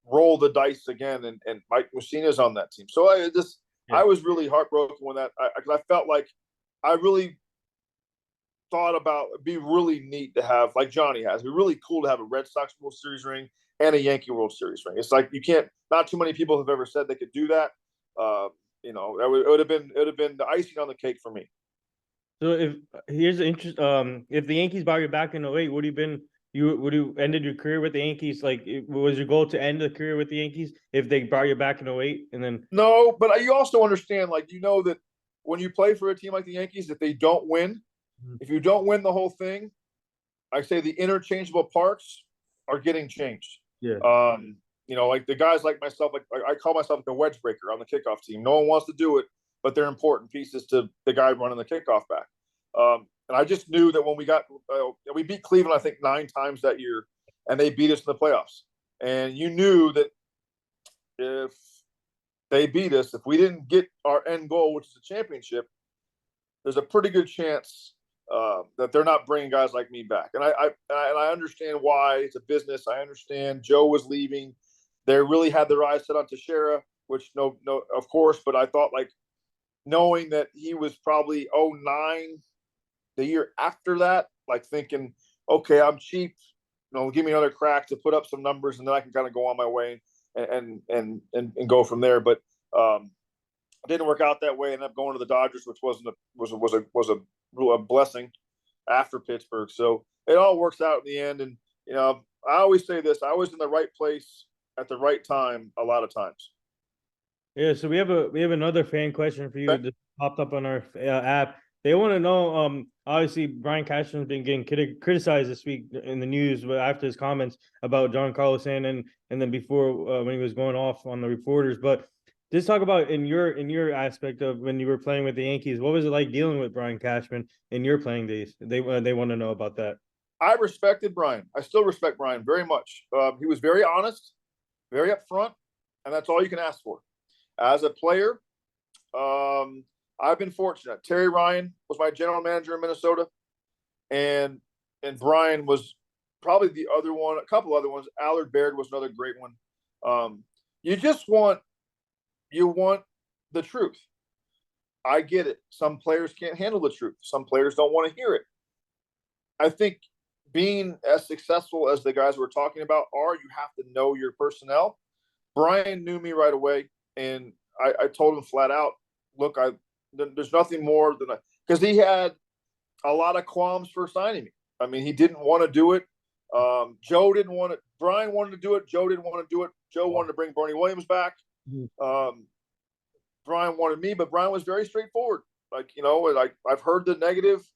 roll the dice again, and Mike Mussina's on that team. So I was really heartbroken when because I felt like I really thought about it'd be really neat to have, like Johnny has, it'd be really cool to have a Red Sox World Series ring and a Yankee World Series ring. It's like not too many people have ever said they could do that. It would have been the icing on the cake for me. So here's the interest, if the Yankees brought you back in 08, would you ended your career with the Yankees? Like, was your goal to end the career with the Yankees if they brought you back in 08? And then no, but you also understand, like, that when you play for a team like the Yankees, if they don't win, if you don't win the whole thing, I say the interchangeable parts are getting changed. Yeah. Like the guys like myself, like I call myself the wedge breaker on the kickoff team. No one wants to do it, but they're important pieces to the guy running the kickoff back. And I just knew that when we beat Cleveland, I think 9 times that year, and they beat us in the playoffs. And you knew that if they beat us, if we didn't get our end goal, which is a championship, there's a pretty good chance that they're not bringing guys like me back. And I understand why. It's a business. I understand Joe was leaving. They really had their eyes set on Teixeira, which no, of course. But I thought, like, knowing that he was probably 09, the year after that, like thinking, okay, I'm cheap. Give me another crack to put up some numbers, and then I can kind of go on my way and go from there. But didn't work out that way. Ended up going to the Dodgers, which was a blessing after Pittsburgh. So it all works out in the end. And I always say this: I was in the right place at the right time a lot of times. Yeah, so we have another fan question for you Okay. that popped up on our app. They want to know, obviously Brian Cashman's been getting criticized this week in the news after his comments about Giancarlo Stanton and then before when he was going off on the reporters. But just talk about in your aspect of when you were playing with the Yankees, what was it like dealing with Brian Cashman in your playing days? They want to know about that. I respected Brian. I still respect Brian very much. He was very honest, very upfront, and that's all you can ask for. As a player, I've been fortunate. Terry Ryan was my general manager in Minnesota, and Brian was probably the other one. A couple other ones. Allard Baird was another great one. You want the truth. I get it. Some players can't handle the truth. Some players don't want to hear it. I think being as successful as the guys we're talking about are, you have to know your personnel. Brian knew me right away, and I told him flat out, look, there's nothing more than because he had a lot of qualms for signing me. I mean, he didn't want to do it. Joe didn't want it. Brian wanted to do it. Joe didn't want to do it. Joe wanted to bring Bernie Williams back. Brian wanted me, but Brian was very straightforward. Like, I've heard the negative.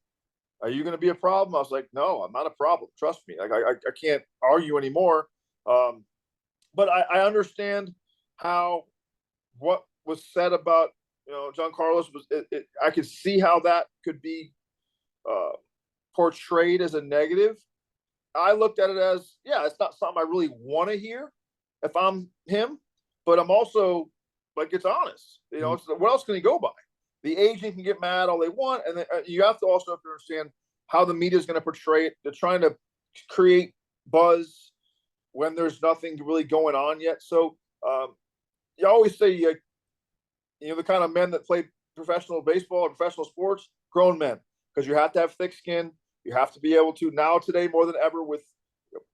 Are you going to be a problem? I was like, no, I'm not a problem. Trust me. Like, I can't argue anymore. But I understand what was said about, John Carlos was, I could see how that could be portrayed as a negative. I looked at it as, yeah, it's not something I really want to hear if I'm him, but I'm also like, it's honest. It's, what else can he go by? The agent can get mad all they want, and then, you have to also understand how the media is going to portray it. They're trying to create buzz when there's nothing really going on yet. So you always say, the kind of men that play professional baseball or professional sports, grown men, because you have to have thick skin. You have to be able to, now today more than ever, with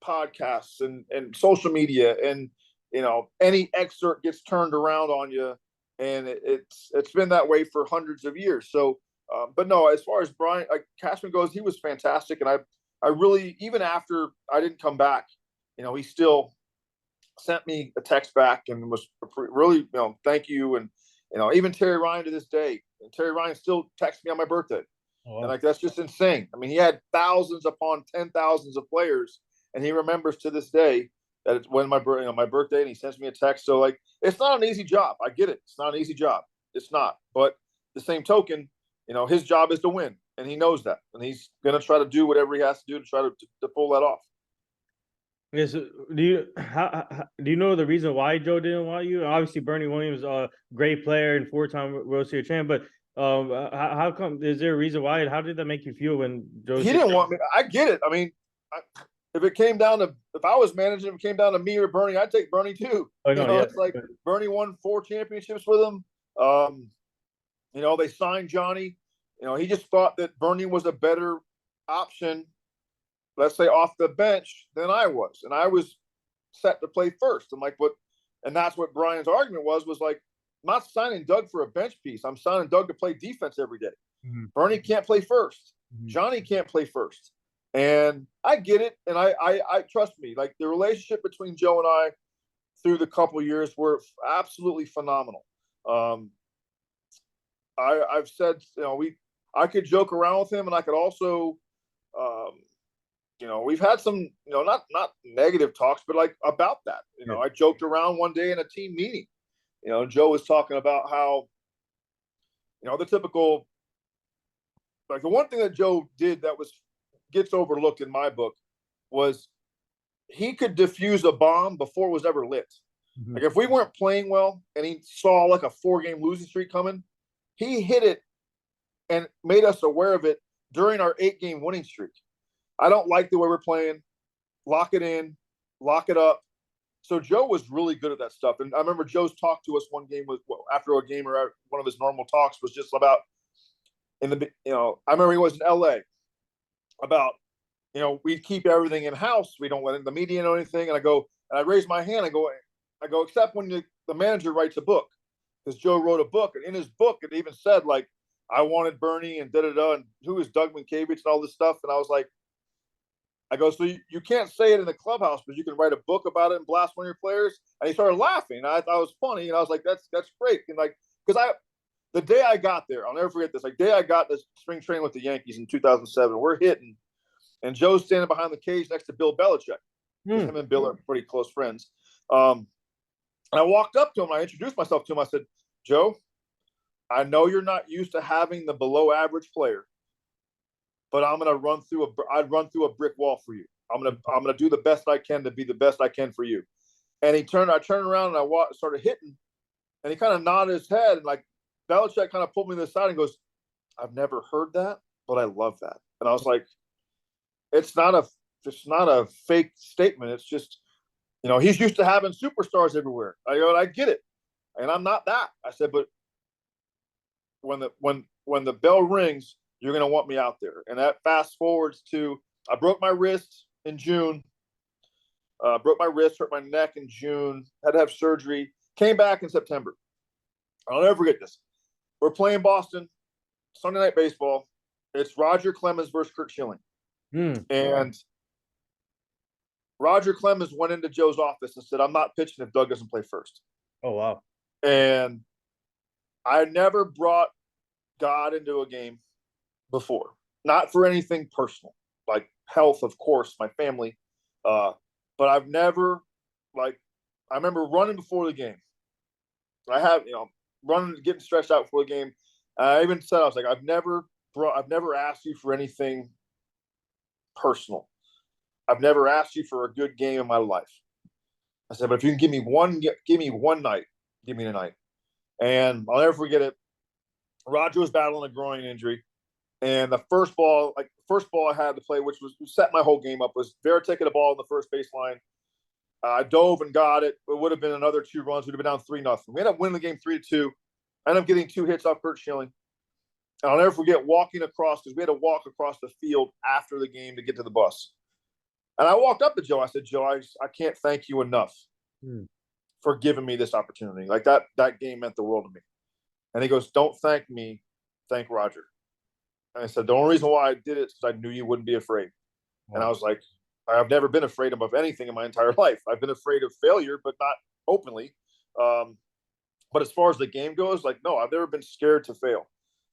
podcasts and social media, and any excerpt gets turned around on you, and it's been that way for hundreds of years. So but no, as far as Brian Cashman goes, he was fantastic, and I really, even after I didn't come back, he still sent me a text back and was really, thank you. And even Terry Ryan to this day, and Terry Ryan still texts me on my birthday. Oh, wow. And that's just insane. I mean, he had thousands upon 10,000s of players, and he remembers to this day that it's when my birthday, and he sends me a text. So it's not an easy job. I get it. It's not an easy job. It's not. But the same token, his job is to win, and he knows that, and he's going to try to do whatever he has to do to try to pull that off. Yes. Do you know the reason why Joe didn't want you? Obviously, Bernie Williams, a great player and 4-time World Series champ, but how come? Is there a reason why? And how did that make you feel when Joe? He didn't want me. I get it. I mean, if I was managing, if it came down to me or Bernie, I'd take Bernie too. It's like Bernie won 4 championships with him. They signed Johnny. He just thought that Bernie was a better option, let's say, off the bench than I was, and I was set to play first. I'm like, and that's what Brian's argument was like, I'm not signing Doug for a bench piece. I'm signing Doug to play defense every day. Mm-hmm. Bernie can't play first. Mm-hmm. Johnny can't play first. And I get it. And I trust me, like, the relationship between Joe and I through the couple of years were absolutely phenomenal. I've said, I could joke around with him, and I could also, we've had some, not negative talks, but about that. I joked around one day in a team meeting. Joe was talking about how, the typical, the one thing that Joe did that gets overlooked in my book was he could defuse a bomb before it was ever lit. Mm-hmm. If we weren't playing well and he saw a 4-game losing streak coming, he hit it and made us aware of it during our 8-game winning streak. I don't like the way we're playing. Lock it in, lock it up. So Joe was really good at that stuff. And I remember Joe's talk to us one game after a game, or one of his normal talks was just about I remember he was in LA about, we keep everything in house. We don't let the media know anything. And I raise my hand. I go, except when the manager writes a book. because Joe wrote a book, and in his book, it even said, like, I wanted Bernie and da-da-da, and who is Doug Mientkiewicz and all this stuff. And I was like, I go, so you can't say it in the clubhouse, but you can write a book about it and blast one of your players. And he started laughing. And I thought it was funny. And I was like, that's great. And like, because the day I got there, I'll never forget this. Like, day I got this spring training with the Yankees in 2007, we're hitting, and Joe's standing behind the cage next to Bill Belichick. Him and Bill are pretty close friends. And I walked up to him. I introduced myself to him. I said, Joe, I know you're not used to having the below average player, but I'd run through a brick wall for you. I'm gonna do the best I can to be the best I can for you. And I turned around and I started hitting, and he kind of nodded his head, and like Belichick kind of pulled me to the side and goes, I've never heard that, but I love that. And I was like, it's not a fake statement. It's just, he's used to having superstars everywhere. I get it, and I'm not that. I said, but when the bell rings, you're going to want me out there. And that fast forwards to, I broke my wrist in June, hurt my neck in June, had to have surgery, came back in September. I'll never forget this. We're playing Boston, Sunday Night Baseball. It's Roger Clemens versus Curt Schilling. And Roger Clemens went into Joe's office and said, I'm not pitching if Doug doesn't play first. Oh, wow. And I never brought God into a game before, not for anything personal, like health, of course, my family. But I've never, I remember running before the game. I have, running, getting stretched out before the game. I even said, I was like, I've never asked you for anything personal. I've never asked you for a good game in my life. I said, but if you can give me one night, give me a night. And I'll never forget it. Roger was battling a groin injury. And the first ball I had to play, which was set my whole game up, was Vera taking the ball on the first baseline. I dove and got it. It would have been another 2 runs. We'd have been down 3-0. We ended up winning the game 3-2. I ended up getting 2 hits off Curt Schilling. And I'll never forget walking across, because we had to walk across the field after the game to get to the bus. And I walked up to Joe. I said, Joe, I can't thank you enough for giving me this opportunity. Like that game meant the world to me. And he goes, don't thank me, thank Roger. And I said, the only reason why I did it is because I knew you wouldn't be afraid. Wow. And I was like, I've never been afraid of anything in my entire life. I've been afraid of failure, but not openly. But as far as the game goes, no, I've never been scared to fail.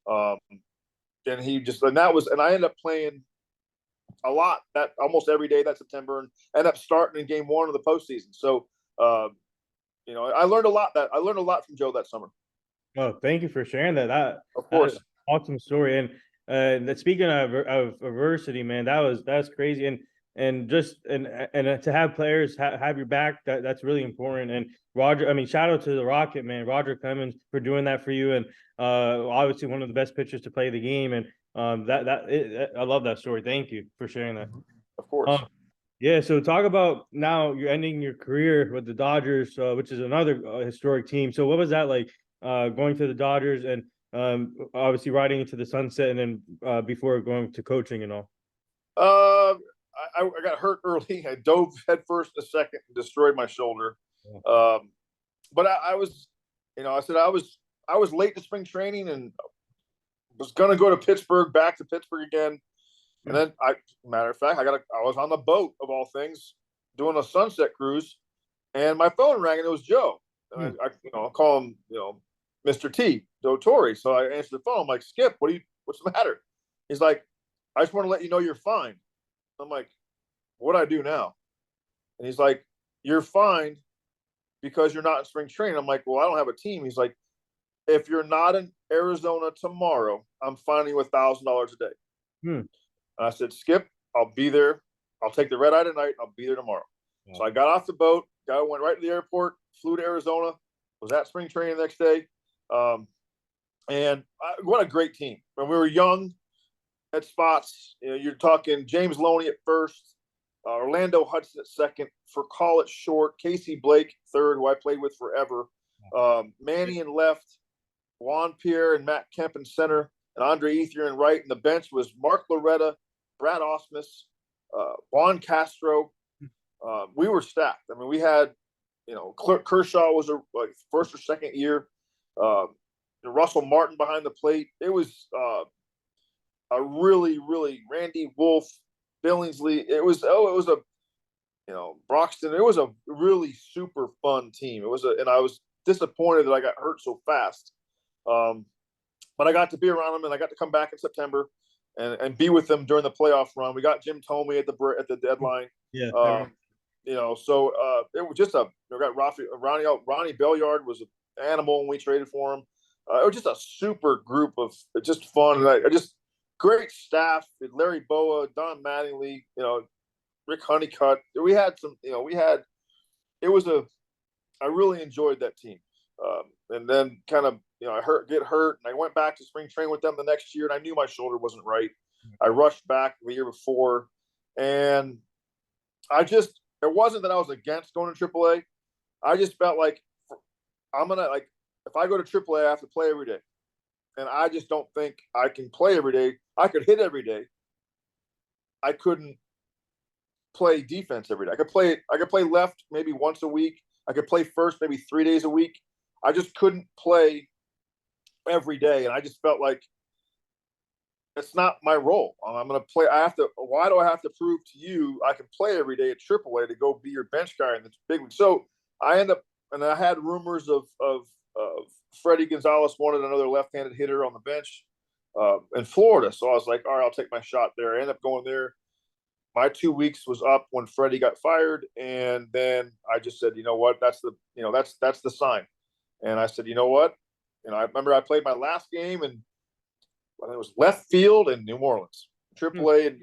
And I ended up playing a lot that almost every day that September, and ended up starting in game 1 of the postseason. So, I learned a lot from Joe that summer. Oh, thank you for sharing that. Of course, awesome story. And speaking of adversity, man, that's crazy. And to have players have your back, that's really important. And Roger, shout out to the Rocket, man, Roger Clemens, for doing that for you. And obviously one of the best pitchers to play the game. And I love that story. Thank you for sharing that. Of course. Yeah. So talk about, now you're ending your career with the Dodgers, which is another historic team. So what was that like, going to the Dodgers and obviously riding into the sunset, and then before going to coaching and all? I got hurt early. I dove headfirst a second and destroyed my shoulder. Yeah. But I was, I was late to spring training and was going to go to back to Pittsburgh again. And then matter of fact, I was on the boat of all things doing a sunset cruise, and my phone rang and it was Joe. And I call him, Mr. T, Joe Torre. So I answered the phone. I'm like, Skip, what's the matter? He's like, I just want to let you know you're fine. I'm like, what do I do now? And he's like, you're fine because you're not in spring training. I'm like, well, I don't have a team. He's like, if you're not in Arizona tomorrow, I'm fining you $1,000 a day. And I said, Skip, I'll be there. I'll take the red eye tonight. I'll be there tomorrow. Yeah. So I got off the boat, went right to the airport, flew to Arizona, was at spring training the next day. What a great team. When we were young at spots, you're talking James Loney at first, Orlando Hudson at second, for call at short, Casey Blake third, who I played with forever, Manny in left, Juan Pierre and Matt Kemp in center, and Andre Ethier in right. And the bench was Mark Loretta, Brad Osmus, Juan Castro. We were stacked. We had, Kershaw was a first or second year. Russell Martin behind the plate. It was a really, really Randy Wolf, Billingsley. It was a Broxton. It was a really super fun team. And I was disappointed that I got hurt so fast. But I got to be around them, and I got to come back in September and be with them during the playoff run. We got Jim Tomey at the deadline. Yeah. So it was just we got Ronnie Belliard was an animal when we traded for him. It was just a super group of just fun. Just great staff. Larry Boa, Don Mattingly, Rick Honeycutt. We had some, I really enjoyed that team. And then kind of, I get hurt, and I went back to spring training with them the next year, and I knew my shoulder wasn't right. I rushed back the year before, and it wasn't that I was against going to AAA. I just felt like if I go to AAA, I have to play every day. And I just don't think I can play every day. I could hit every day. I couldn't play defense every day. I could play left maybe once a week. I could play first maybe 3 days a week. I just couldn't play every day. And I just felt like it's not my role. I'm going to play. Why do I have to prove to you I can play every day at AAA to go be your bench guy in the big league? So I had rumors of Freddie Gonzalez wanted another left-handed hitter on the bench in Florida. So I was like, all right, I'll take my shot there. I ended up going there. My 2 weeks was up when Freddie got fired. And then I just said, you know what, that's the sign. And I said, you know what, I remember I played my last game, and it was left field in New Orleans, AAA,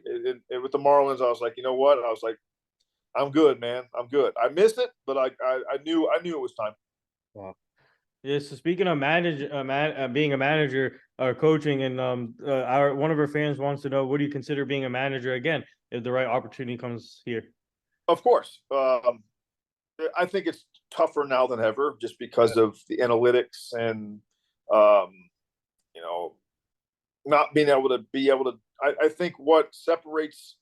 and with the Marlins. I was like, you know what? I was like, I'm good, man. I'm good. I missed it, but I knew it was time. Wow. Yeah. So speaking of being a manager or coaching, and one of our fans wants to know, what do you consider being a manager again if the right opportunity comes here? Of course, I think it's tougher now than ever, just because of the analytics and not being able to. I think what separates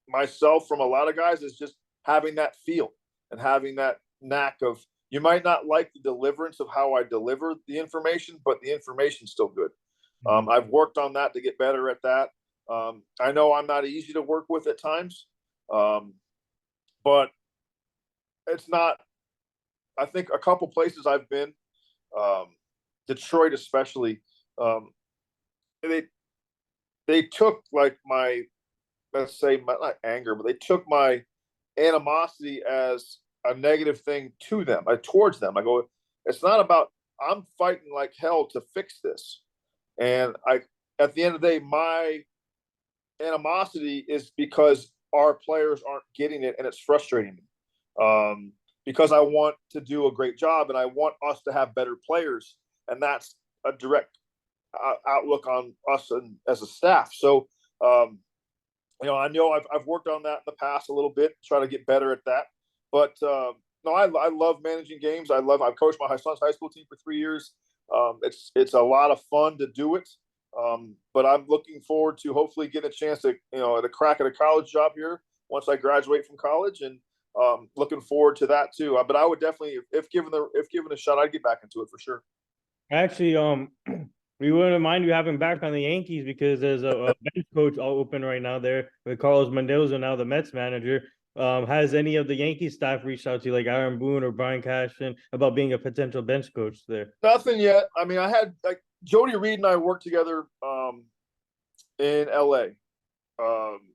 myself from a lot of guys is just having that feel and having that knack of, you might not like the deliverance of how I deliver the information, but the information's still good. I've worked on that to get better at that. I know I'm not easy to work with at times, but it's not. I think a couple places I've been, Detroit especially, they took like my, let's say, not anger, but they took my animosity as a negative thing towards them. I go, it's not about, I'm fighting like hell to fix this. And at the end of the day, my animosity is because our players aren't getting it, and it's frustrating me. Because I want to do a great job, and I want us to have better players. And that's a direct outlook on us and as a staff. So, I know I've worked on that in the past a little bit, try to get better at that. But no, I love managing games. I've coached my son's high school team for 3 years. It's a lot of fun to do it. But I'm looking forward to hopefully getting a chance to, at a crack at a college job here once I graduate from college, and looking forward to that too. But I would definitely, if given a shot, I'd get back into it for sure. Actually, we wouldn't mind you having back on the Yankees, because there's a bench coach all open right now there with Carlos Mendoza, now the Mets manager. Has any of the Yankees staff reached out to you, like Aaron Boone or Brian Cashman, about being a potential bench coach there? Nothing yet. I mean, I had Jody Reed and I worked together in LA.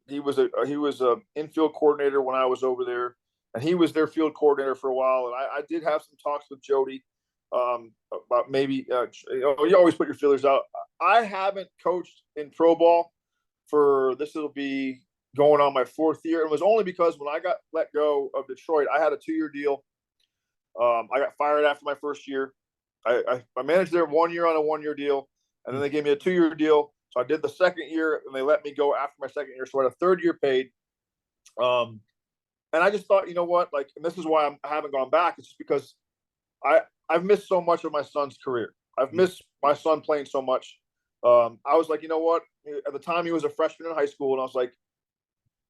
He was a infield coordinator when I was over there, and he was their field coordinator for a while. And I did have some talks with Jody about maybe you always put your feelers out. I haven't coached in pro ball will be going on my 4th year. It was only because when I got let go of Detroit, I had a 2-year deal. I got fired after my first year. I managed there 1 year on a 1-year deal, and then they gave me a 2-year deal. So I did the 2nd year, and they let me go after my 2nd year. So I had a 3rd year paid. And I just thought, you know what, and this is why I haven't gone back. It's just because I've missed so much of my son's career. I've missed my son playing so much. I was like, you know what? At the time, he was a freshman in high school, and I was like,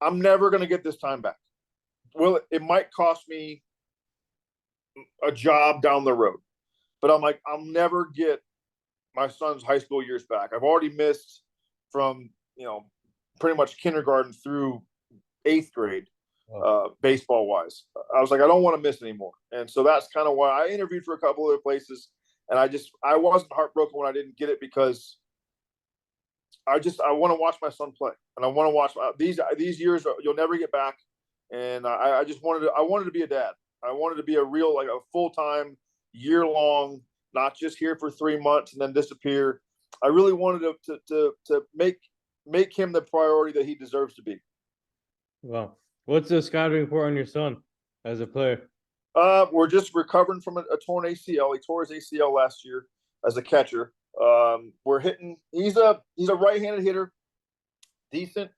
I'm never going to get this time back. Well, it might cost me a job down the road. but I'm like, I'll never get my son's high school years back. I've already missed from, pretty much kindergarten through 8th grade, baseball wise. I was like, I don't want to miss anymore. And so that's kind of why I interviewed for a couple other places. And I wasn't heartbroken when I didn't get it, because I want to watch my son play, and I want to watch these years you'll never get back. And I wanted to be a dad. I wanted to be a real, like a full-time, year-long, not just here for 3 months and then disappear. I really wanted to make him the priority that he deserves to be. Well, what's the scouting report on your son as a player? We're just recovering from a torn ACL. He tore his ACL last year as a catcher. We're hitting. He's a right-handed hitter. Decent,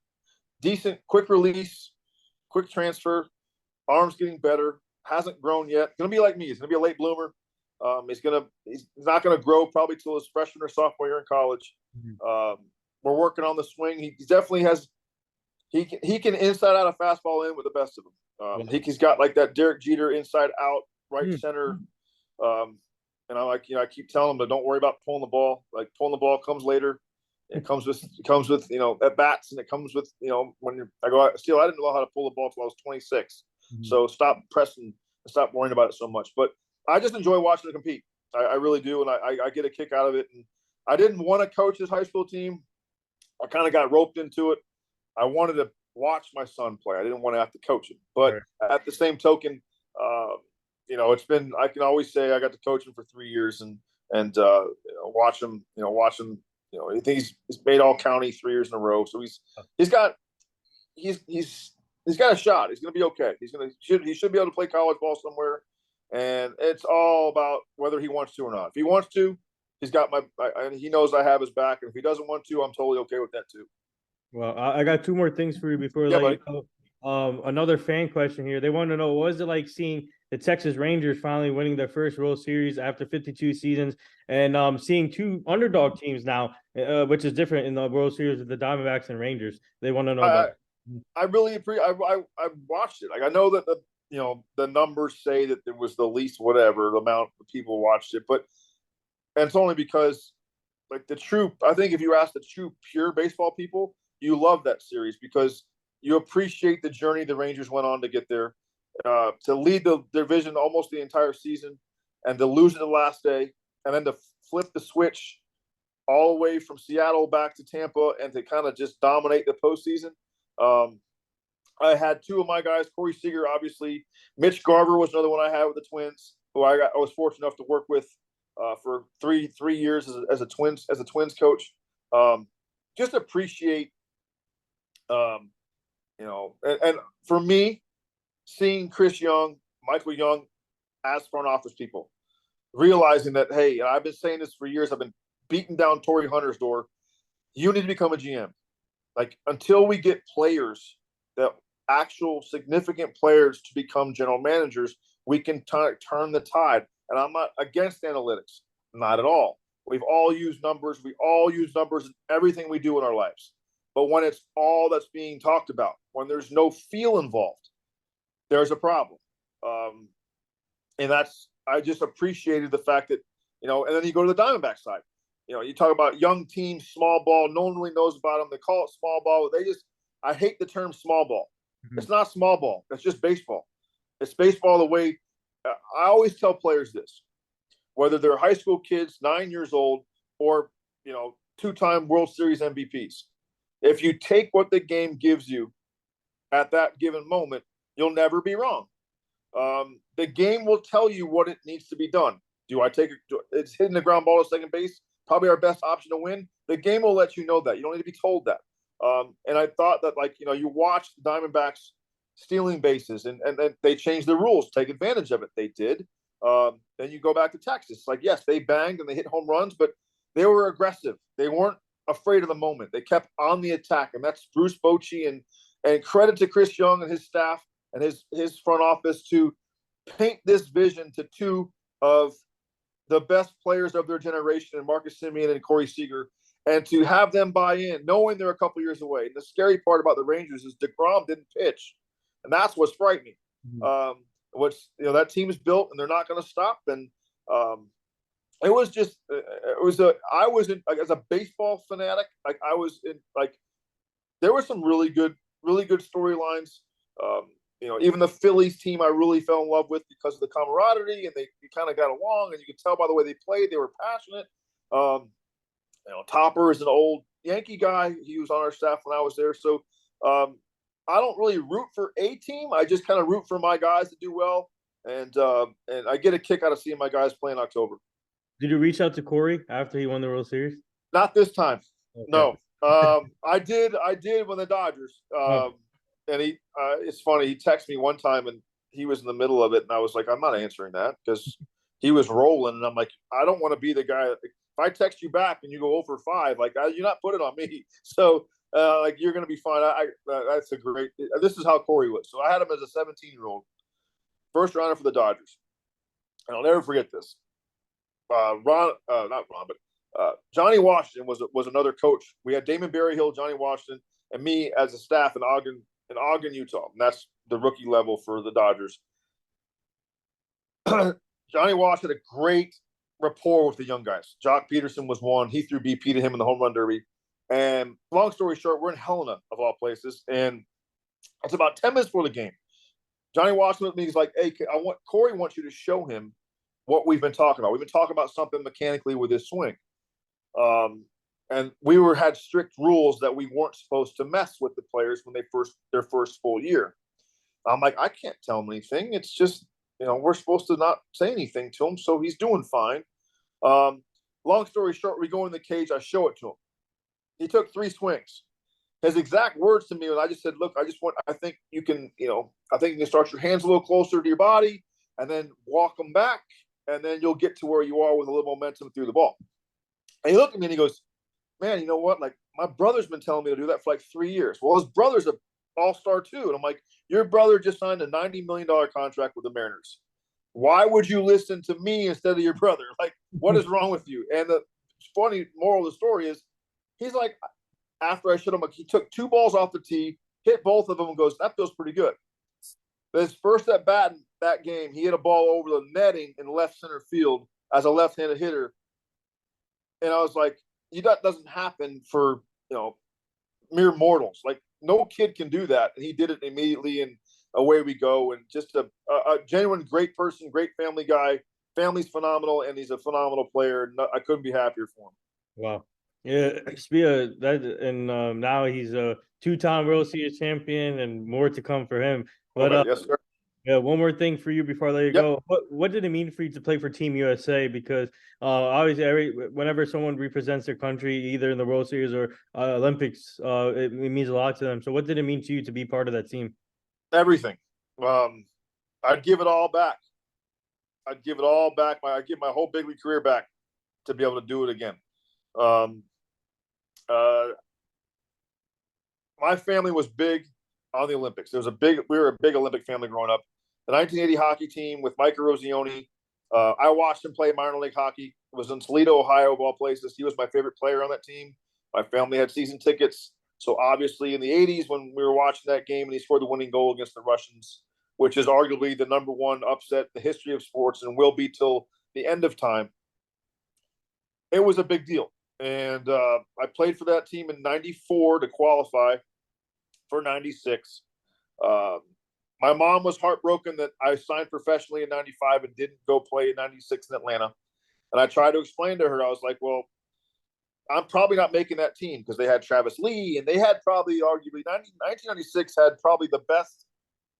quick release, quick transfer. Arm's getting better. Hasn't grown yet. Going to be like me. He's going to be a late bloomer. He's not going to grow probably till his freshman or sophomore year in college. We're working on the swing. He definitely has. He can inside out a fastball in with the best of them. He's got like that Derek Jeter inside out right center. And I keep telling him to don't worry about pulling the ball. Like, pulling the ball comes later. It comes with at bats, and it comes with when I go out. Still, I didn't know how to pull the ball until I was 26. So stop pressing, stop worrying about it so much. But I just enjoy watching it compete. I really do, and I get a kick out of it. And I didn't want to coach his high school team. I kind of got roped into it. I wanted to watch my son play. I didn't want to have to coach him. But at the same token, it's been. I can always say I got to coach him for 3 years and watch him. I think he's made all county 3 years in a row. So he's got a shot. He's going to be okay. He should be able to play college ball somewhere. And it's all about whether he wants to or not. If he wants to, he's got and he knows I have his back. And if he doesn't want to, I'm totally okay with that too. Well, I got 2 more things for you before we let you go. Another fan question here. They want to know, what was it like seeing the Texas Rangers finally winning their first World Series after 52 seasons, and seeing 2 underdog teams now, which is different in the World Series with the Diamondbacks and Rangers. They want to know about it. I really appreciate. I watched it. Like, I know that the numbers say that there was the least whatever the amount of people watched it, and it's only because, like, I think if you ask the true pure baseball people, you love that series because you appreciate the journey the Rangers went on to get there, to lead the division almost the entire season, and to lose it the last day, and then to flip the switch all the way from Seattle back to Tampa and to kind of just dominate the postseason. I had 2 of my guys, Corey Seager, obviously. Mitch Garver was another one I had with the Twins, who I was fortunate enough to work with for three years as a Twins coach. Just appreciate, and for me, seeing Chris Young, Michael Young as front office people, realizing that, hey, and I've been saying this for years, I've been beating down Torrey Hunter's door. You need to become a GM. Like, until we get players, that actual significant players, to become general managers, we can turn the tide. And I'm not against analytics, not at all. We've all used numbers. We all use numbers in everything we do in our lives. But when it's all that's being talked about, when there's no feel involved, there's a problem. And I just appreciated the fact that, and then you go to the Diamondback side. You talk about young teams, small ball. No one really knows about them. They call it small ball. I hate the term small ball. It's not small ball. It's just baseball. It's baseball the way I always tell players this, whether they're high school kids, 9 years old, or, 2-time World Series MVPs. If you take what the game gives you at that given moment, you'll never be wrong. The game will tell you what it needs to be done. Do I take it? It's hitting the ground ball to second base, probably our best option to win. The game will let you know that. You don't need to be told that. And I thought that, you watch the Diamondbacks stealing bases, and they changed the rules, take advantage of it. They did. Then you go back to Texas. Yes, they banged and they hit home runs, but they were aggressive. They weren't afraid of the moment. They kept on the attack, and that's Bruce Bochy, and credit to Chris Young and his staff and his front office to paint this vision to 2 of the best players of their generation, and Marcus Semien and Corey Seager, and to have them buy in, knowing they're a couple years away. And the scary part about the Rangers is DeGrom didn't pitch, and that's what's frightening. That team is built, and they're not going to stop. And it was just I was in, like, as a baseball fanatic, like I was in, like, there were some really good storylines. Um, even the Phillies team I really fell in love with because of the camaraderie, and they kind of got along, and you could tell by the way they played, they were passionate. Um, Topper is an old Yankee guy. He was on our staff when I was there. So I don't really root for a team. I just kind of root for my guys to do well. And I get a kick out of seeing my guys play in October. Did you reach out to Corey after he won the World Series? Not this time. Okay. No. I did when the Dodgers. And it's funny. He texted me one time and he was in the middle of it. And I was like, I'm not answering that because he was rolling. And I'm like, I don't want to be the guy. If I text you back and you go 0 for 5, like, you're not putting it on me. So, like, you're going to be fine. That's a great. This is how Corey was. So I had him as a 17-year-old, first rounder for the Dodgers. And I'll never forget this. Not Ron, but Johnny Washington was another coach. We had Damon Berryhill, Johnny Washington, and me as a staff in Ogden, Utah. And that's the rookie level for the Dodgers. Johnny Washington had a great rapport with the young guys. Jock Peterson was one. He threw BP to him in the home run derby. And long story short, we're in Helena, of all places. And it's about 10 minutes before the game. Johnny Washington with me, he's like, hey, Corey wants you to show him what we've been talking about. We've been talking about something mechanically with his swing. And we had strict rules that we weren't supposed to mess with the players when their first full year. I'm like, I can't tell him anything. It's just, we're supposed to not say anything to him. So he's doing fine. Long story short, we go in the cage. I show it to him. He took 3 swings. His exact words to me was, I just said, look, I think you can start your hands a little closer to your body and then walk them back. And then you'll get to where you are with a little momentum through the ball. And he looked at me and he goes, man, you know what? Like, my brother's been telling me to do that for like 3 years. Well, his brother's an all-star too. And I'm like, your brother just signed a $90 million contract with the Mariners. Why would you listen to me instead of your brother? Like, what is wrong with you? And the funny moral of the story is, he's like, after I showed him, he took 2 balls off the tee, hit both of them, and goes, that feels pretty good. His first at bat in that game, he hit a ball over the netting in left center field as a left-handed hitter. And I was like, that doesn't happen for, mere mortals. Like, no kid can do that. And he did it immediately, and away we go. And just a genuine great person, great family guy. Family's phenomenal, and he's a phenomenal player. I couldn't be happier for him. Wow. Yeah, now he's a 2-time World Series champion, and more to come for him. But yes, sir. Yeah, one more thing for you before I let you Yep. go. What did it mean for you to play for Team USA? Because obviously, whenever someone represents their country, either in the World Series or Olympics, it means a lot to them. So, what did it mean to you to be part of that team? Everything. I'd give it all back. I'd give my whole big league career back to be able to do it again. My family was big on the Olympics. We were a big Olympic family growing up. The 1980 hockey team with Mike Erozione. I watched him play minor league hockey. It was in Toledo, Ohio, of all places. He was my favorite player on that team. My family had season tickets. So obviously in the 80s, when we were watching that game and he scored the winning goal against the Russians, which is arguably the #1 upset in the history of sports and will be till the end of time, it was a big deal. And I played for that team in 94 to qualify for 96. My mom was heartbroken that I signed professionally in 95 and didn't go play in 96 in Atlanta. And I tried to explain to her, I was like, well, I'm probably not making that team because they had Travis Lee, and they had probably arguably 1996 had probably the best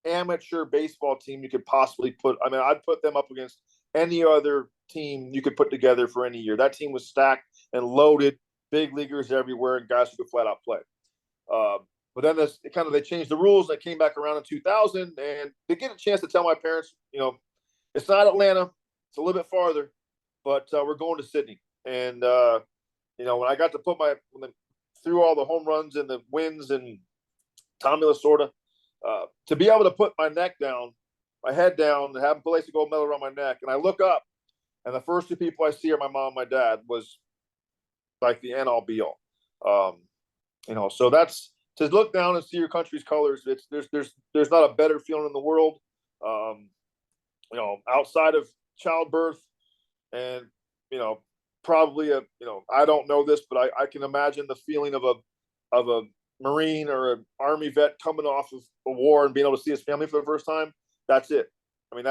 amateur baseball team you could possibly put. I mean, I'd put them up against any other team you could put together for any year. That team was stacked and loaded, big leaguers everywhere, and guys who could flat out play. But then they changed the rules. And it came back around in 2000, and to get a chance to tell my parents, it's not Atlanta, it's a little bit farther, but we're going to Sydney. And when I got to through all the home runs and the wins and Tommy Lasorda, to be able to put my head down, and have a place to go medal around my neck, and I look up, and the first 2 people I see are my mom and my dad, was like the end all be all. So that's, to look down and see your country's colors. There's not a better feeling in the world. Outside of childbirth and probably I don't know this, but I can imagine the feeling of a Marine or an Army vet coming off of a war and being able to see his family for the first time. That's it. I mean,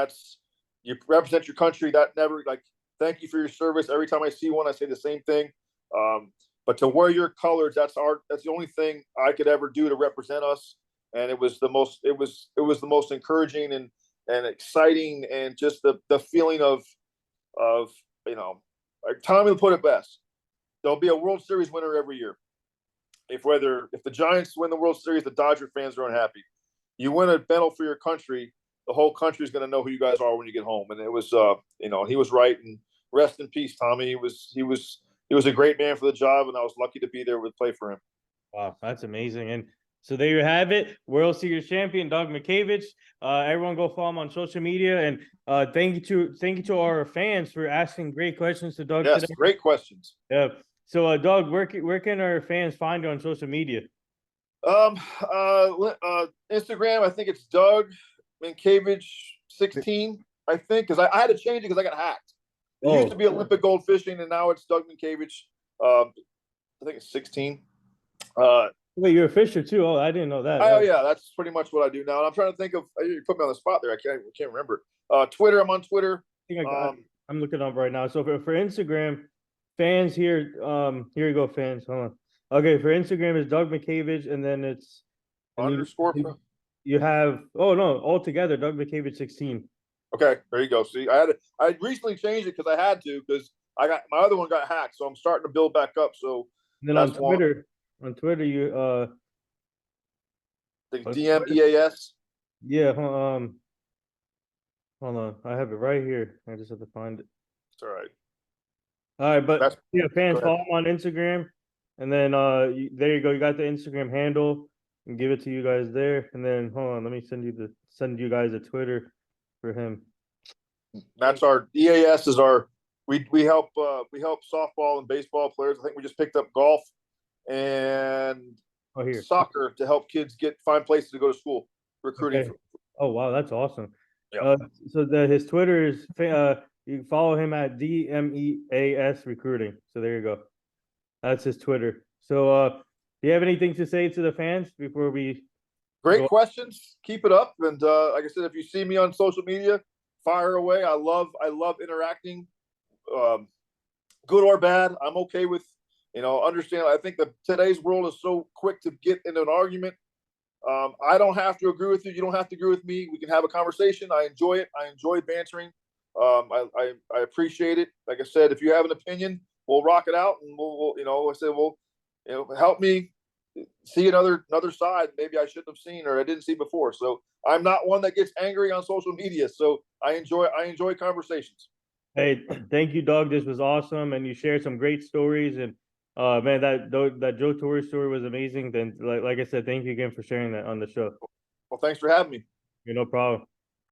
you represent your country. That never, like, thank you for your service. Every time I see one, I say the same thing. But to wear your colors, that's the only thing I could ever do to represent us. And it was the most encouraging and exciting, and just the feeling of like Tommy will put it best. There'll be a World Series winner every year. If the Giants win the World Series, the Dodger fans are unhappy. You win a medal for your country, the whole country is going to know who you guys are when you get home. And it was, he was right. And rest in peace, Tommy. He was a great man for the job, and I was lucky to be there to play for him. Wow, that's amazing. And so there you have it, World Series champion Doug Mientkiewicz. Everyone go follow him on social media, and thank you to our fans for asking great questions to Doug. Yes, today. Great questions. Yeah. So Doug, where can our fans find you on social media? Instagram, I think it's Doug Mientkiewicz 16. I think, because I had to change it because I got hacked. It used to be Olympic Gold Fishing, and now it's Doug Mientkiewicz. I think it's 16. Wait, you're a fisher too? Oh, I didn't know that. Oh yeah, that's pretty much what I do now. And I'm trying to think of. You put me on the spot there. I can't remember. Twitter. I'm on Twitter. I'm looking up right now. So for Instagram, fans here. Here you go, fans. Hold on. Okay, for Instagram is Doug Mientkiewicz, and then it's underscore. You have all together Doug Mientkiewicz 16. Okay, there you go. See, I recently changed it because I had to, because I got my other one got hacked, so I'm starting to build back up. So and then on Twitter you DMEAS. Yeah, hold on. I have it right here. I just have to find it. It's all right. All right, but fans, follow him on Instagram, and then there you go. You got the Instagram handle, and give it to you guys there. And then hold on, let me send you guys a Twitter for him. That's our EAS is our we help softball and baseball players. I think we just picked up golf and soccer to help kids find places to go to school, recruiting. Okay. Oh wow, that's awesome. Yeah. So his Twitter is you can follow him at DMEAS Recruiting. So there you go. That's his Twitter. So do you have anything to say to the fans before we? Great questions. Keep it up. And like I said, if you see me on social media, fire away. I love interacting, good or bad. I'm okay with, understand. I think that today's world is so quick to get into an argument. I don't have to agree with you. You don't have to agree with me. We can have a conversation. I enjoy it. I enjoy bantering. I appreciate it. Like I said, if you have an opinion, we'll rock it out, and we'll help me see another side maybe I shouldn't have seen or I didn't see before. So I'm not one that gets angry on social media. So I enjoy conversations. Hey, thank you, Doug. This was awesome, and you shared some great stories. And man, that Joe Torre story was amazing. Then, like I said, thank you again for sharing that on the show. Well, thanks for having me. No problem.